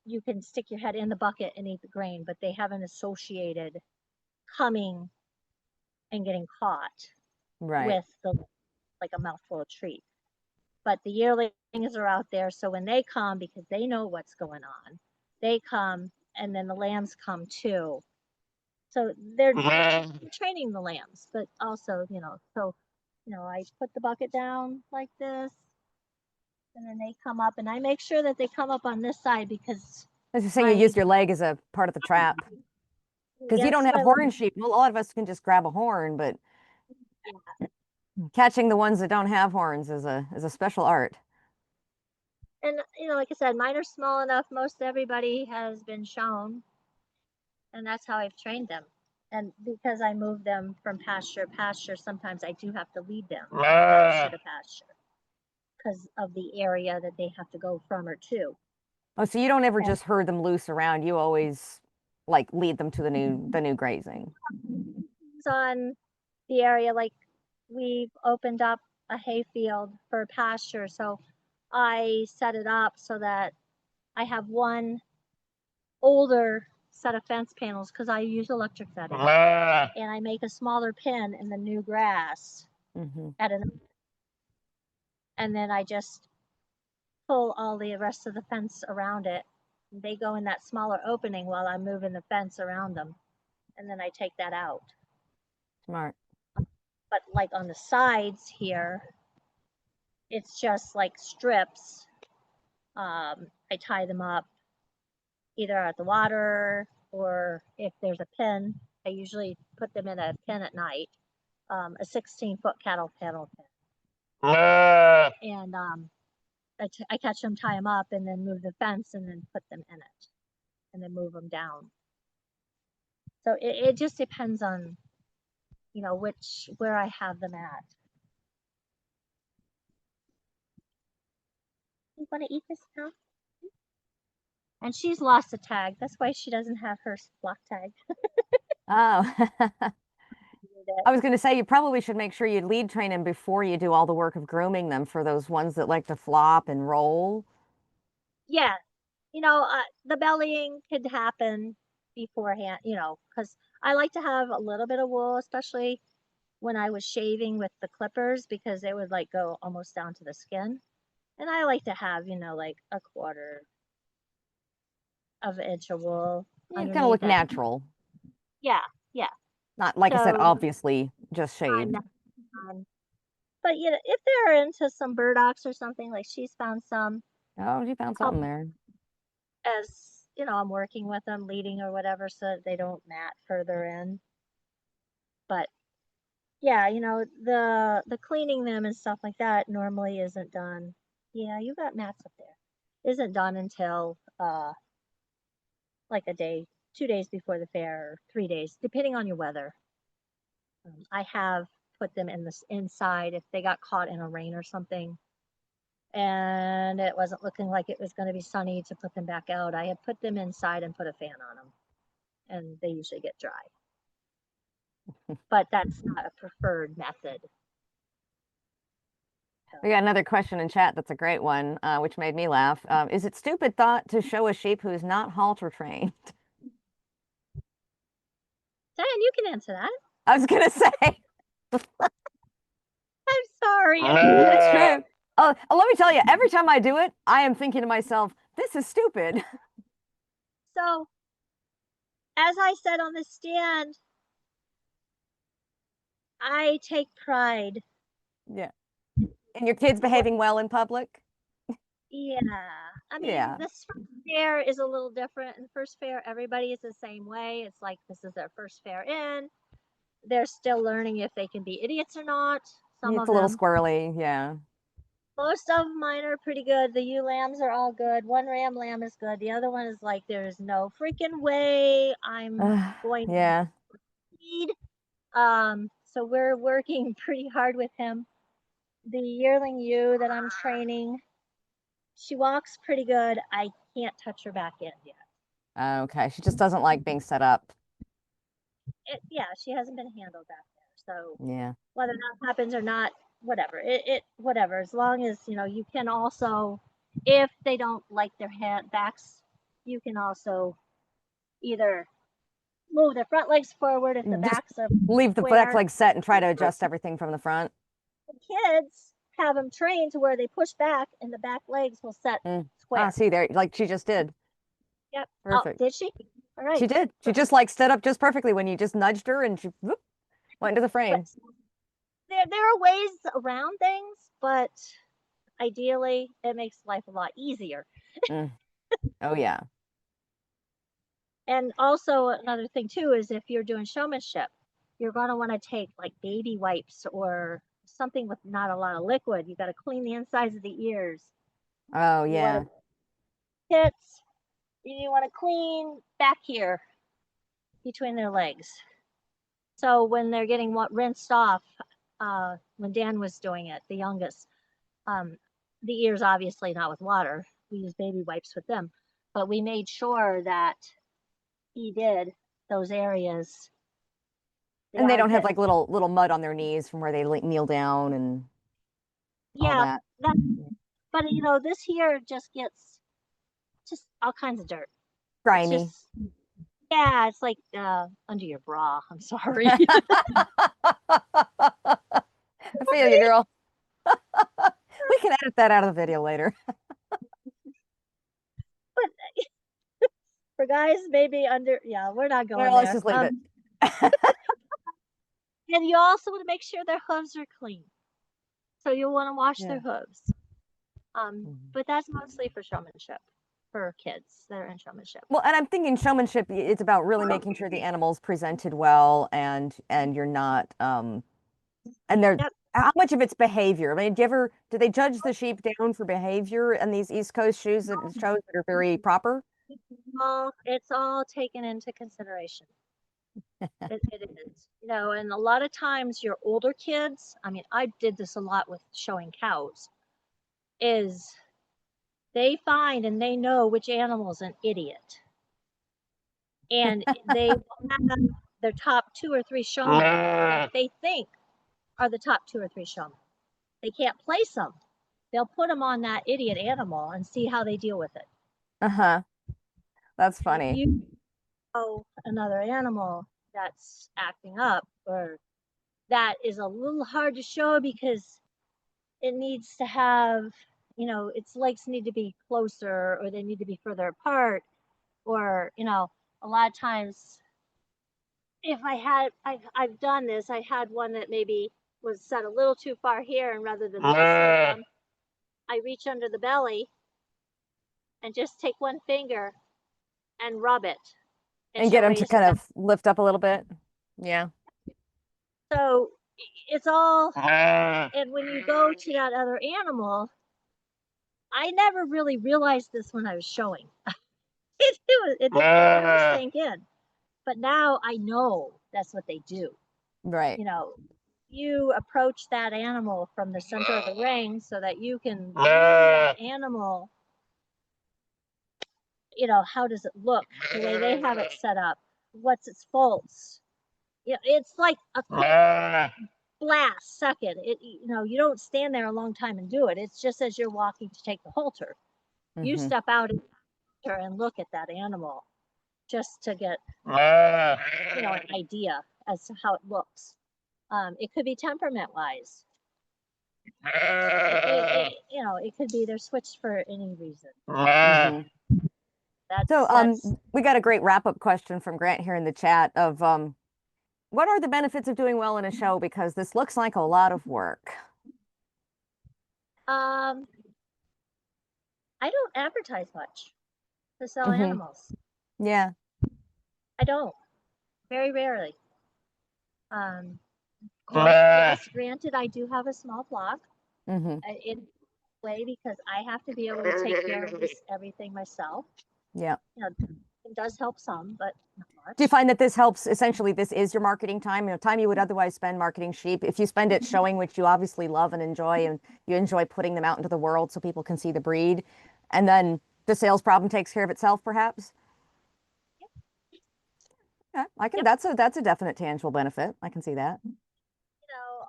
you can stick your head in the bucket and eat the grain, but they haven't associated coming and getting caught with like a mouthful of treat. But the yearlings are out there, so when they come, because they know what's going on, they come, and then the lambs come too. So they're training the lambs, but also, I put the bucket down like this, and then they come up, and I make sure that they come up on this side because. As you're saying, you used your leg as a part of the trap. Because you don't have horn sheep. Well, a lot of us can just grab a horn, but catching the ones that don't have horns is a special art. And like I said, mine are small enough. Most everybody has been shown, and that's how I've trained them. And because I move them from pasture to pasture, sometimes I do have to lead them from pasture to pasture because of the area that they have to go from or to. Oh, so you don't ever just herd them loose around. You always like lead them to the new grazing. It's on the area, like we've opened up a hayfield for pasture, so I set it up so that I have one older set of fence panels because I use electric bedding, and I make a smaller pin in the new grass and then I just pull all the rest of the fence around it. They go in that smaller opening while I'm moving the fence around them, and then I take that out. Smart. but like on the sides here, it's just like strips. I tie them up either at the water, or if there's a pen, I usually put them in a pen at night, a 16-foot cattle kennel pen. And I catch them, tie them up, and then move the fence, and then put them in it, and then move them down. So it just depends on, where I have them at. You want to eat this now? And she's lost a tag. That's why she doesn't have her flock tag. Oh. I was going to say, you probably should make sure you lead train them before you do all the work of grooming them for those ones that like to flop and roll. Yeah. The bellying could happen beforehand, because I like to have a little bit of wool, especially when I was shaving with the clippers, because it would like go almost down to the skin. And I like to have, like a quarter of an inch of wool It's going to underneath look it. natural. Yeah, yeah. Not, like I said, So obviously just shaved. but if they're into some burdocks or something, like she's found some, Oh, you found something there. as I'm working with them, leading or whatever, so that they don't mat further in. But yeah, the cleaning them and stuff like that normally isn't done. Yeah, you got mats up there. Isn't done until like a day, 2 days before the fair, or 3 days, depending on your weather. I have put them in this inside if they got caught in a rain or something, and it wasn't looking like it was going to be sunny to put them back out. I had put them inside and put a fan on them, and they usually get dry. But that's not a preferred method. We got another question in chat that's a great one, which made me laugh. Is it stupid thought to show a sheep who's not halter trained? Dan, you can answer that. I was gonna say. I'm sorry. That's true. Let me tell you, every time I do it, I am thinking to myself, this is stupid. So, as I said on the stand, I take pride. Yeah. And your kids behaving well in public? Yeah. I mean, Yeah. this first fair is a little different. In first fair, everybody is the same way. It's like this is their first fair in. They're still learning if they can be idiots or not. Some It's of a little them. squirrely, yeah. Most of mine are pretty good. The ewe lambs are all good. One ram lamb is good. The other one is like, there's no freaking way I'm going Yeah. to feed. So we're working pretty hard with him. The yearling ewe that I'm training, she walks pretty good. I can't touch her back end yet. Okay. She just doesn't like being set up. Yeah, she hasn't been handled back there. So Yeah. whether that happens or not, whatever. Whatever. As long as you can also, if they don't like their backs, you can also either move their front legs forward if the Just backs are leave the back square. leg set and try to adjust everything from the front. The kids have them trained to where they push back and the back legs will set square. See there, like she just did. Yep. Perfect. Oh, did she? All right. She did. She just like stood up just perfectly when you just nudged her and she whoop, went into the frame. There are ways around things, but ideally it makes life a lot easier. Oh yeah. And also another thing too is if you're doing showmanship, you're going to want to take like baby wipes or something with not a lot of liquid. You got to clean the insides of the ears. Oh yeah. Tits. You want to clean back here between their legs. So when they're getting rinsed off, when Dan was doing it, the youngest, the ears obviously not with water. We use baby wipes with them, but we made sure that he did those areas. And they don't have like little mud on their knees from where they kneel down and all that. But this here just gets just all kinds of dirt. Grimy. Yeah, it's like under your bra. I'm sorry. I feel you, girl. We can edit that out of the video later. But for guys, maybe under, yeah, we're not going there. Let's just leave it. And you also want to make sure their hooves are clean. So you'll want to wash Yeah. their hooves. But that's mostly for showmanship, for kids that are in showmanship. Well, and I'm thinking showmanship, it's about really making sure the animal's presented well and you're not and they're Yep. how much of it's behavior? I mean, do they judge the sheep down for behavior and these East Coast shows that are very proper? It's all taken into consideration. It is, and a lot of times your older kids, I mean, I did this a lot with showing cows, is they find and they know which animal's an idiot. And they have their top 2 or 3 showmen that they think are the top 2 or 3 showmen. They can't place them. They'll put them on that idiot animal and see how they deal with it. Uh-huh. That's And if funny. you know another animal that's acting up, or that is a little hard to show because it needs to have, its legs need to be closer, or they need to be further apart, or, a lot of times if I've done this, I had one that maybe was set a little too far here, and rather than isolate them, I reach under the belly and just take one finger and rub it. And get them to kind of lift up a little bit. Yeah. So it's all, and when you go to that other animal, I never really realized this when I was showing. it didn't ever sink in. But now I know that's what they do. Right. You approach that animal from the center of the ring so that you can view that animal. How does it look? The way they have it set up. What's its faults? It's like a quick blast second. You don't stand there a long time and do it. It's just as you're walking to take the halter. You step out and look at that animal just to get an idea as to how it looks. It could be temperament wise. It could be they're switched for any reason. We got a great wrap-up question from Grant here in the chat of what are the benefits of doing well in a show, because this looks like a lot of work. I don't advertise much to sell animals. Yeah. I don't. Very rarely. Yes, granted, I do have a small flock. In a way, because I have to be able to take care of everything myself. Yeah. It does help some, but not much. Do you find that this helps? Essentially, this is your marketing time, time you would otherwise spend marketing sheep. If you spend it showing, which you obviously love and you enjoy putting them out into the world so people can see the breed, and then the sales problem takes care of itself, perhaps? Yeah, that's a definite tangible benefit. I can see that.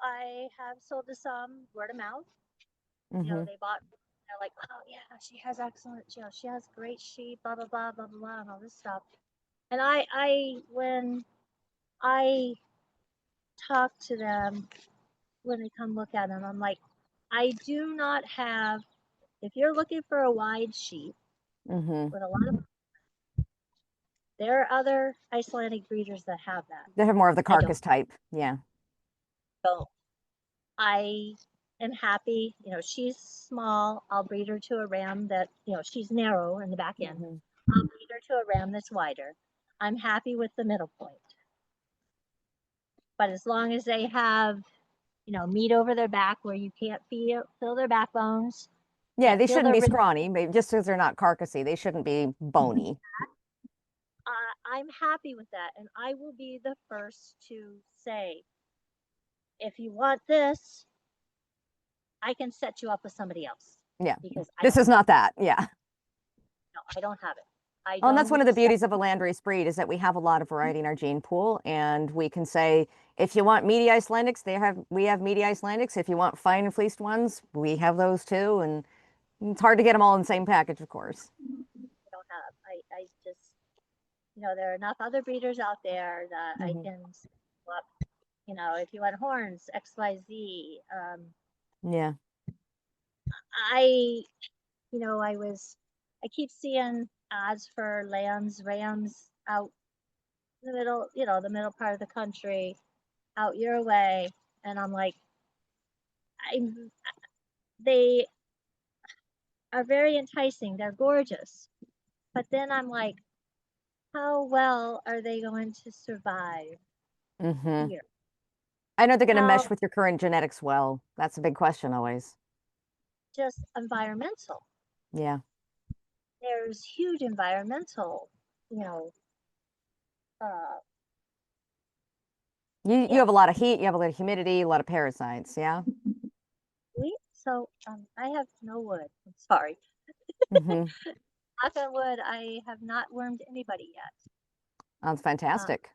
I have sold to some word of mouth. They bought, they're like, oh yeah, she has excellent, she has great sheep, blah, blah, blah, blah, blah, blah, and all this stuff. And when I talk to them, when they come look at them, I'm like, I do not have, if you're looking for a wide sheep with a lot of, there are other Icelandic breeders that have that. They have more of the carcass type. Yeah. So I am happy, she's small. I'll breed her to a ram that, she's narrow in the back end. I'll breed her to a ram that's wider. I'm happy with the middle point. But as long as they have, meat over their back where you can't feel their backbones. Yeah, they shouldn't be scrawny, maybe just because they're not carcassy. They shouldn't be bony. I'm happy with that. And I will be the first to say, if you want this, I can set you up with somebody else. Yeah, because this is not that. Yeah. No, I don't have it. And that's one of the beauties of a landrace breed, is that we have a lot of variety in our gene pool, and we can say, if you want meaty Icelandics, we have meaty Icelandics. If you want fine and fleeced ones, we have those too. And it's hard to get them all in the same package, of course. I don't have. I just, there are enough other breeders out there that I can up. If you want horns, XYZ. Yeah. I keep seeing ads for rams out in the middle, the middle part of the country. out your way, and I'm like, they are very enticing. They're gorgeous. But then I'm like, how well are they going to survive Mm-hmm. here? I know they're going to How mesh with your current genetics well. That's a big question always. just environmental. Yeah. There's huge environmental, you know, uh, You yeah. have a lot of heat, you have a lot of humidity, a lot of parasites, yeah? So I have no wood. I'm sorry. Mm-hmm. Knock on wood, I have not wormed anybody yet. That's Uh, fantastic.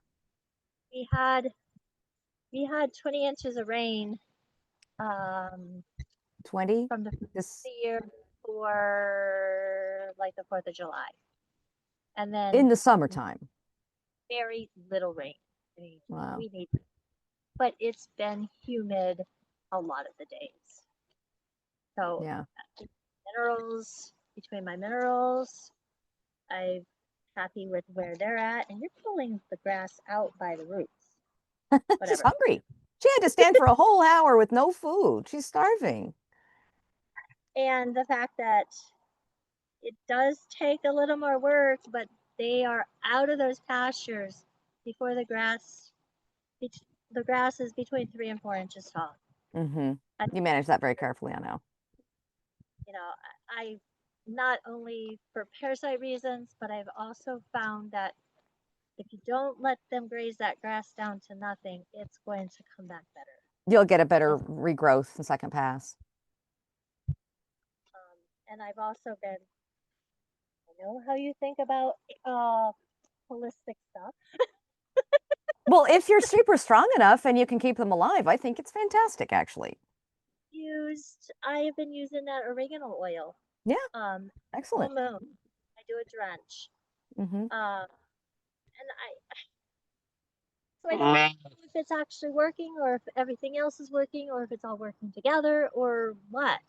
we had 20 inches of rain 20 from the this year for like the 4th of July. And then in the summertime. very little rain. I mean, Wow. we need, but it's been humid a lot of the days. So Yeah. minerals, between my minerals, I'm happy with where they're at. And you're pulling the grass out by the roots. She's Whatever. hungry. She had to stand for a whole hour with no food. She's starving. And the fact that it does take a little more work, but they are out of those pastures before the grass is between 3 and 4 inches tall. Mm-hmm. And, You manage that very carefully, I know. you know, I not only for parasite reasons, but I've also found that if you don't let them graze that grass down to nothing, it's going to come back better. You'll get a better regrowth the second pass. And I've also been, I know how you think about holistic stuff. Well, if you're super strong enough and you can keep them alive, I think it's fantastic, actually. I have been using that oregano oil. Yeah, Full excellent. moon. I do a drench. Mm-hmm. And I don't know if it's actually working or if everything else is working or if it's all working together or what.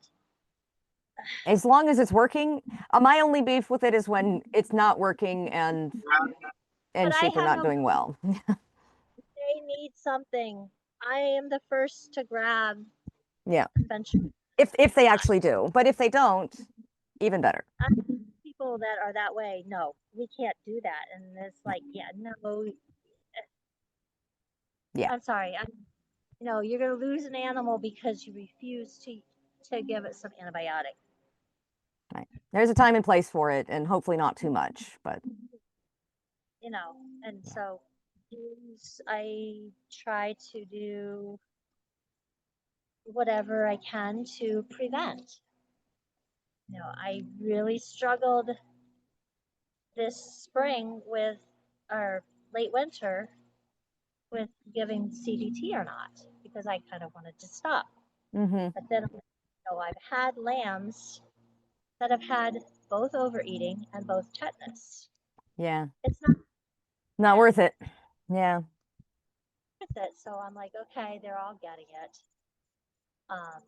As long as it's working, my only beef with it is when it's not working But and I sheep are have not no, doing well. they need something. I am the first to grab Yeah, conventional. if they actually do, but if they don't, even better. People that are that way, no, we can't do that. And it's like, yeah, no, Yeah, I'm sorry. You're going to lose an animal because you refuse to give it some antibiotic. right. There's a time and place for it, and hopefully not too much, but And yeah. so I try to do whatever I can to prevent. I really struggled this spring with, or late winter, with giving CDT or not because I kind of wanted to stop. Mm-hmm. But then, I've had lambs that have had both overeating and both tetanus. Yeah, It's not not worth it. Yeah. worth it. So I'm like, okay, they're all getting it. Um,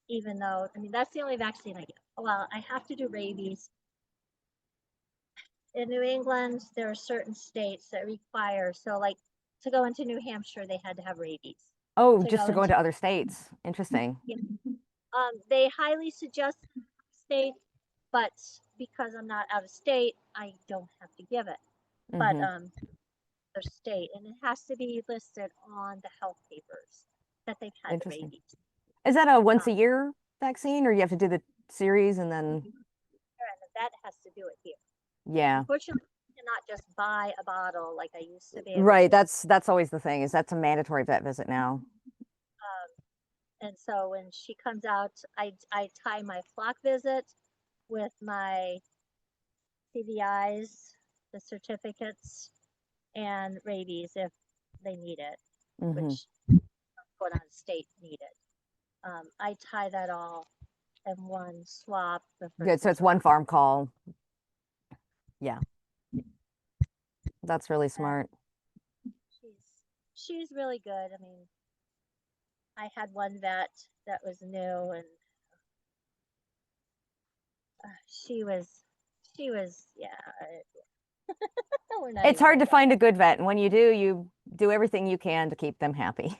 Even though, I mean, that's the only vaccine I get. Well, I have to do rabies. In New England, there are certain states that require, so like to go into New Hampshire, they had to have rabies. Oh, To just go to go into, into other states. Interesting. they highly suggest state, but because I'm not out of state, I don't have to give it. But Mm-hmm. their state, and it has to be listed on the health papers that they've had the Interesting. rabies. Is that a once a Um, year vaccine, or you have to do the series and then? and the vet has to do it here. Yeah. Unfortunately, you cannot just buy a bottle like I used to be able Right. to. That's always the thing, is that's a mandatory vet visit now. And so when she comes out, I tie my flock visit with my CVIs, the certificates, and rabies if they need it, Mm-hmm. which going on state need it. I tie that all in one swap the Good. 1st So of it's one July. farm call. Yeah. That's really And smart. she's really good. I mean, I had one vet that was new, and she was, yeah. We're not It's even hard to like that. find a good vet, and when you do, you do everything you can to keep them happy.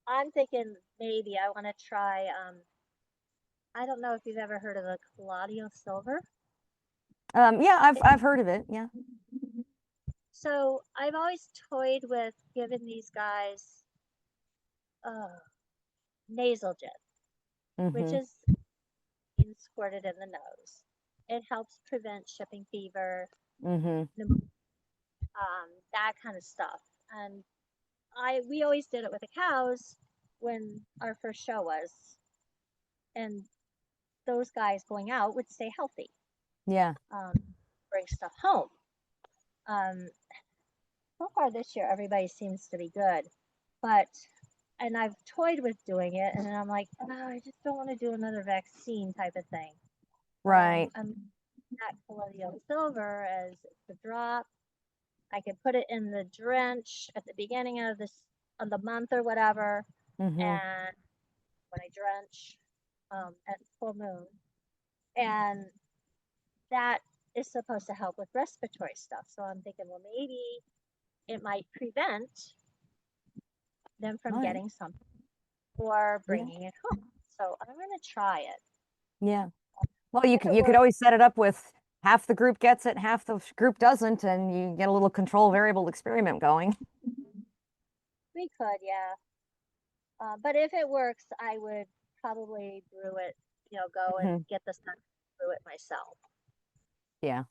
I'm thinking maybe I want to try. I don't know if you've ever heard of the Claudio Silver. Yeah, I've heard of it. Yeah. So I've always toyed with giving these guys nasal jet, which Mm-hmm. is being squirted in the nose. It helps prevent shipping fever, Mm-hmm. that kind of stuff. And we always did it with the cows when our first show was, and those guys going out would stay healthy, Yeah. um, bring stuff home. Um, so far this year, everybody seems to be good, but and I've toyed with doing it, and then I'm like, oh, I just don't want to do another vaccine type of thing. Right. I'm at Colonial Silver as the drop. I could put it in the drench at the beginning of the month or whatever, Mm-hmm. and when I drench at full moon, and that is supposed to help with respiratory stuff. So I'm thinking, well, maybe it might prevent them from All right. getting something or Yeah. bringing it home. So I'm going to try it. Yeah. Well, you If could it you could works, always set it up with half the group gets it, half the group doesn't, and you get a little control variable experiment going. we could, yeah. But if it works, I would probably brew it, go and Hmm. get the stuff, brew it myself. Yeah.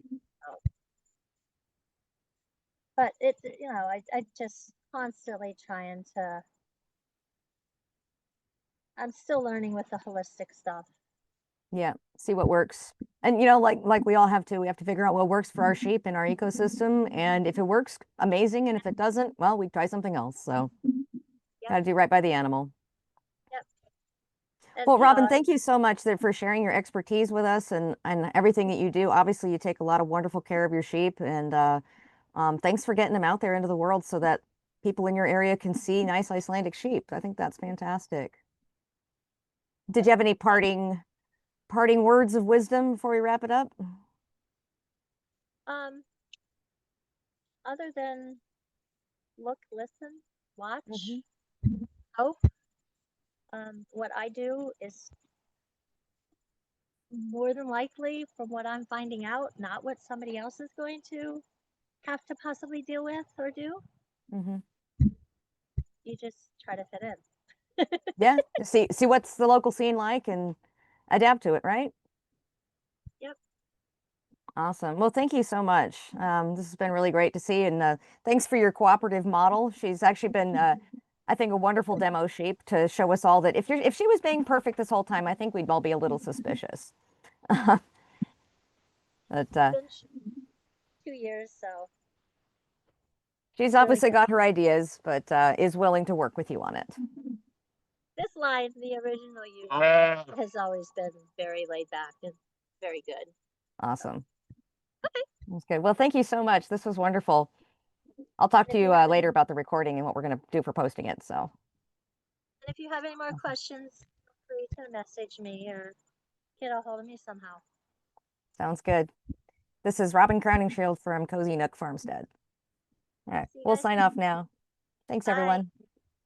So, but I just constantly trying to, I'm still learning with the holistic stuff. Yeah. See what works. And like we all have to, we have to figure out what works for our sheep and our ecosystem. And if it works, amazing. And if it doesn't, well, we try something else. So Yep, got to do right by the animal. yep. And, Well, Robyn, thank you so much for sharing your expertise with us and everything that you do. Obviously, you take a lot of wonderful care of your sheep, and thanks for getting them out there into the world so that people in your area can see nice Icelandic sheep. I think that's fantastic. Did you have any parting words of wisdom before we wrap it up? um, other than look, listen, watch, Hmm. hope, what I do is more than likely, from what I'm finding out, not what somebody else is going to have to possibly deal with or do. Hmm. You just try to fit in. Yeah, see what's the local scene like and adapt to it, right? Yep. Awesome. Well, thank you so much. This has been really great to see, and thanks for your cooperative model. She's actually been, I think, a wonderful demo sheep to show us all that if she was being perfect this whole time, I think we'd all be a little suspicious. But It's been 2 years, so she's really obviously good. got her ideas, but is willing to work with you on it. This line, the original unit, has always been very laid back and very good. Awesome. Okay. That's good. Well, thank you so much. This was wonderful. I'll talk And to if you you have later about the recording and what we're going to do for posting it. So, any more questions, feel free to message me or get a hold of me somehow. sounds good. This is Robyn Crowningshield from Cozie Nook Farmstead. All right, See you we'll guys. sign off now. Thanks, Bye. everyone.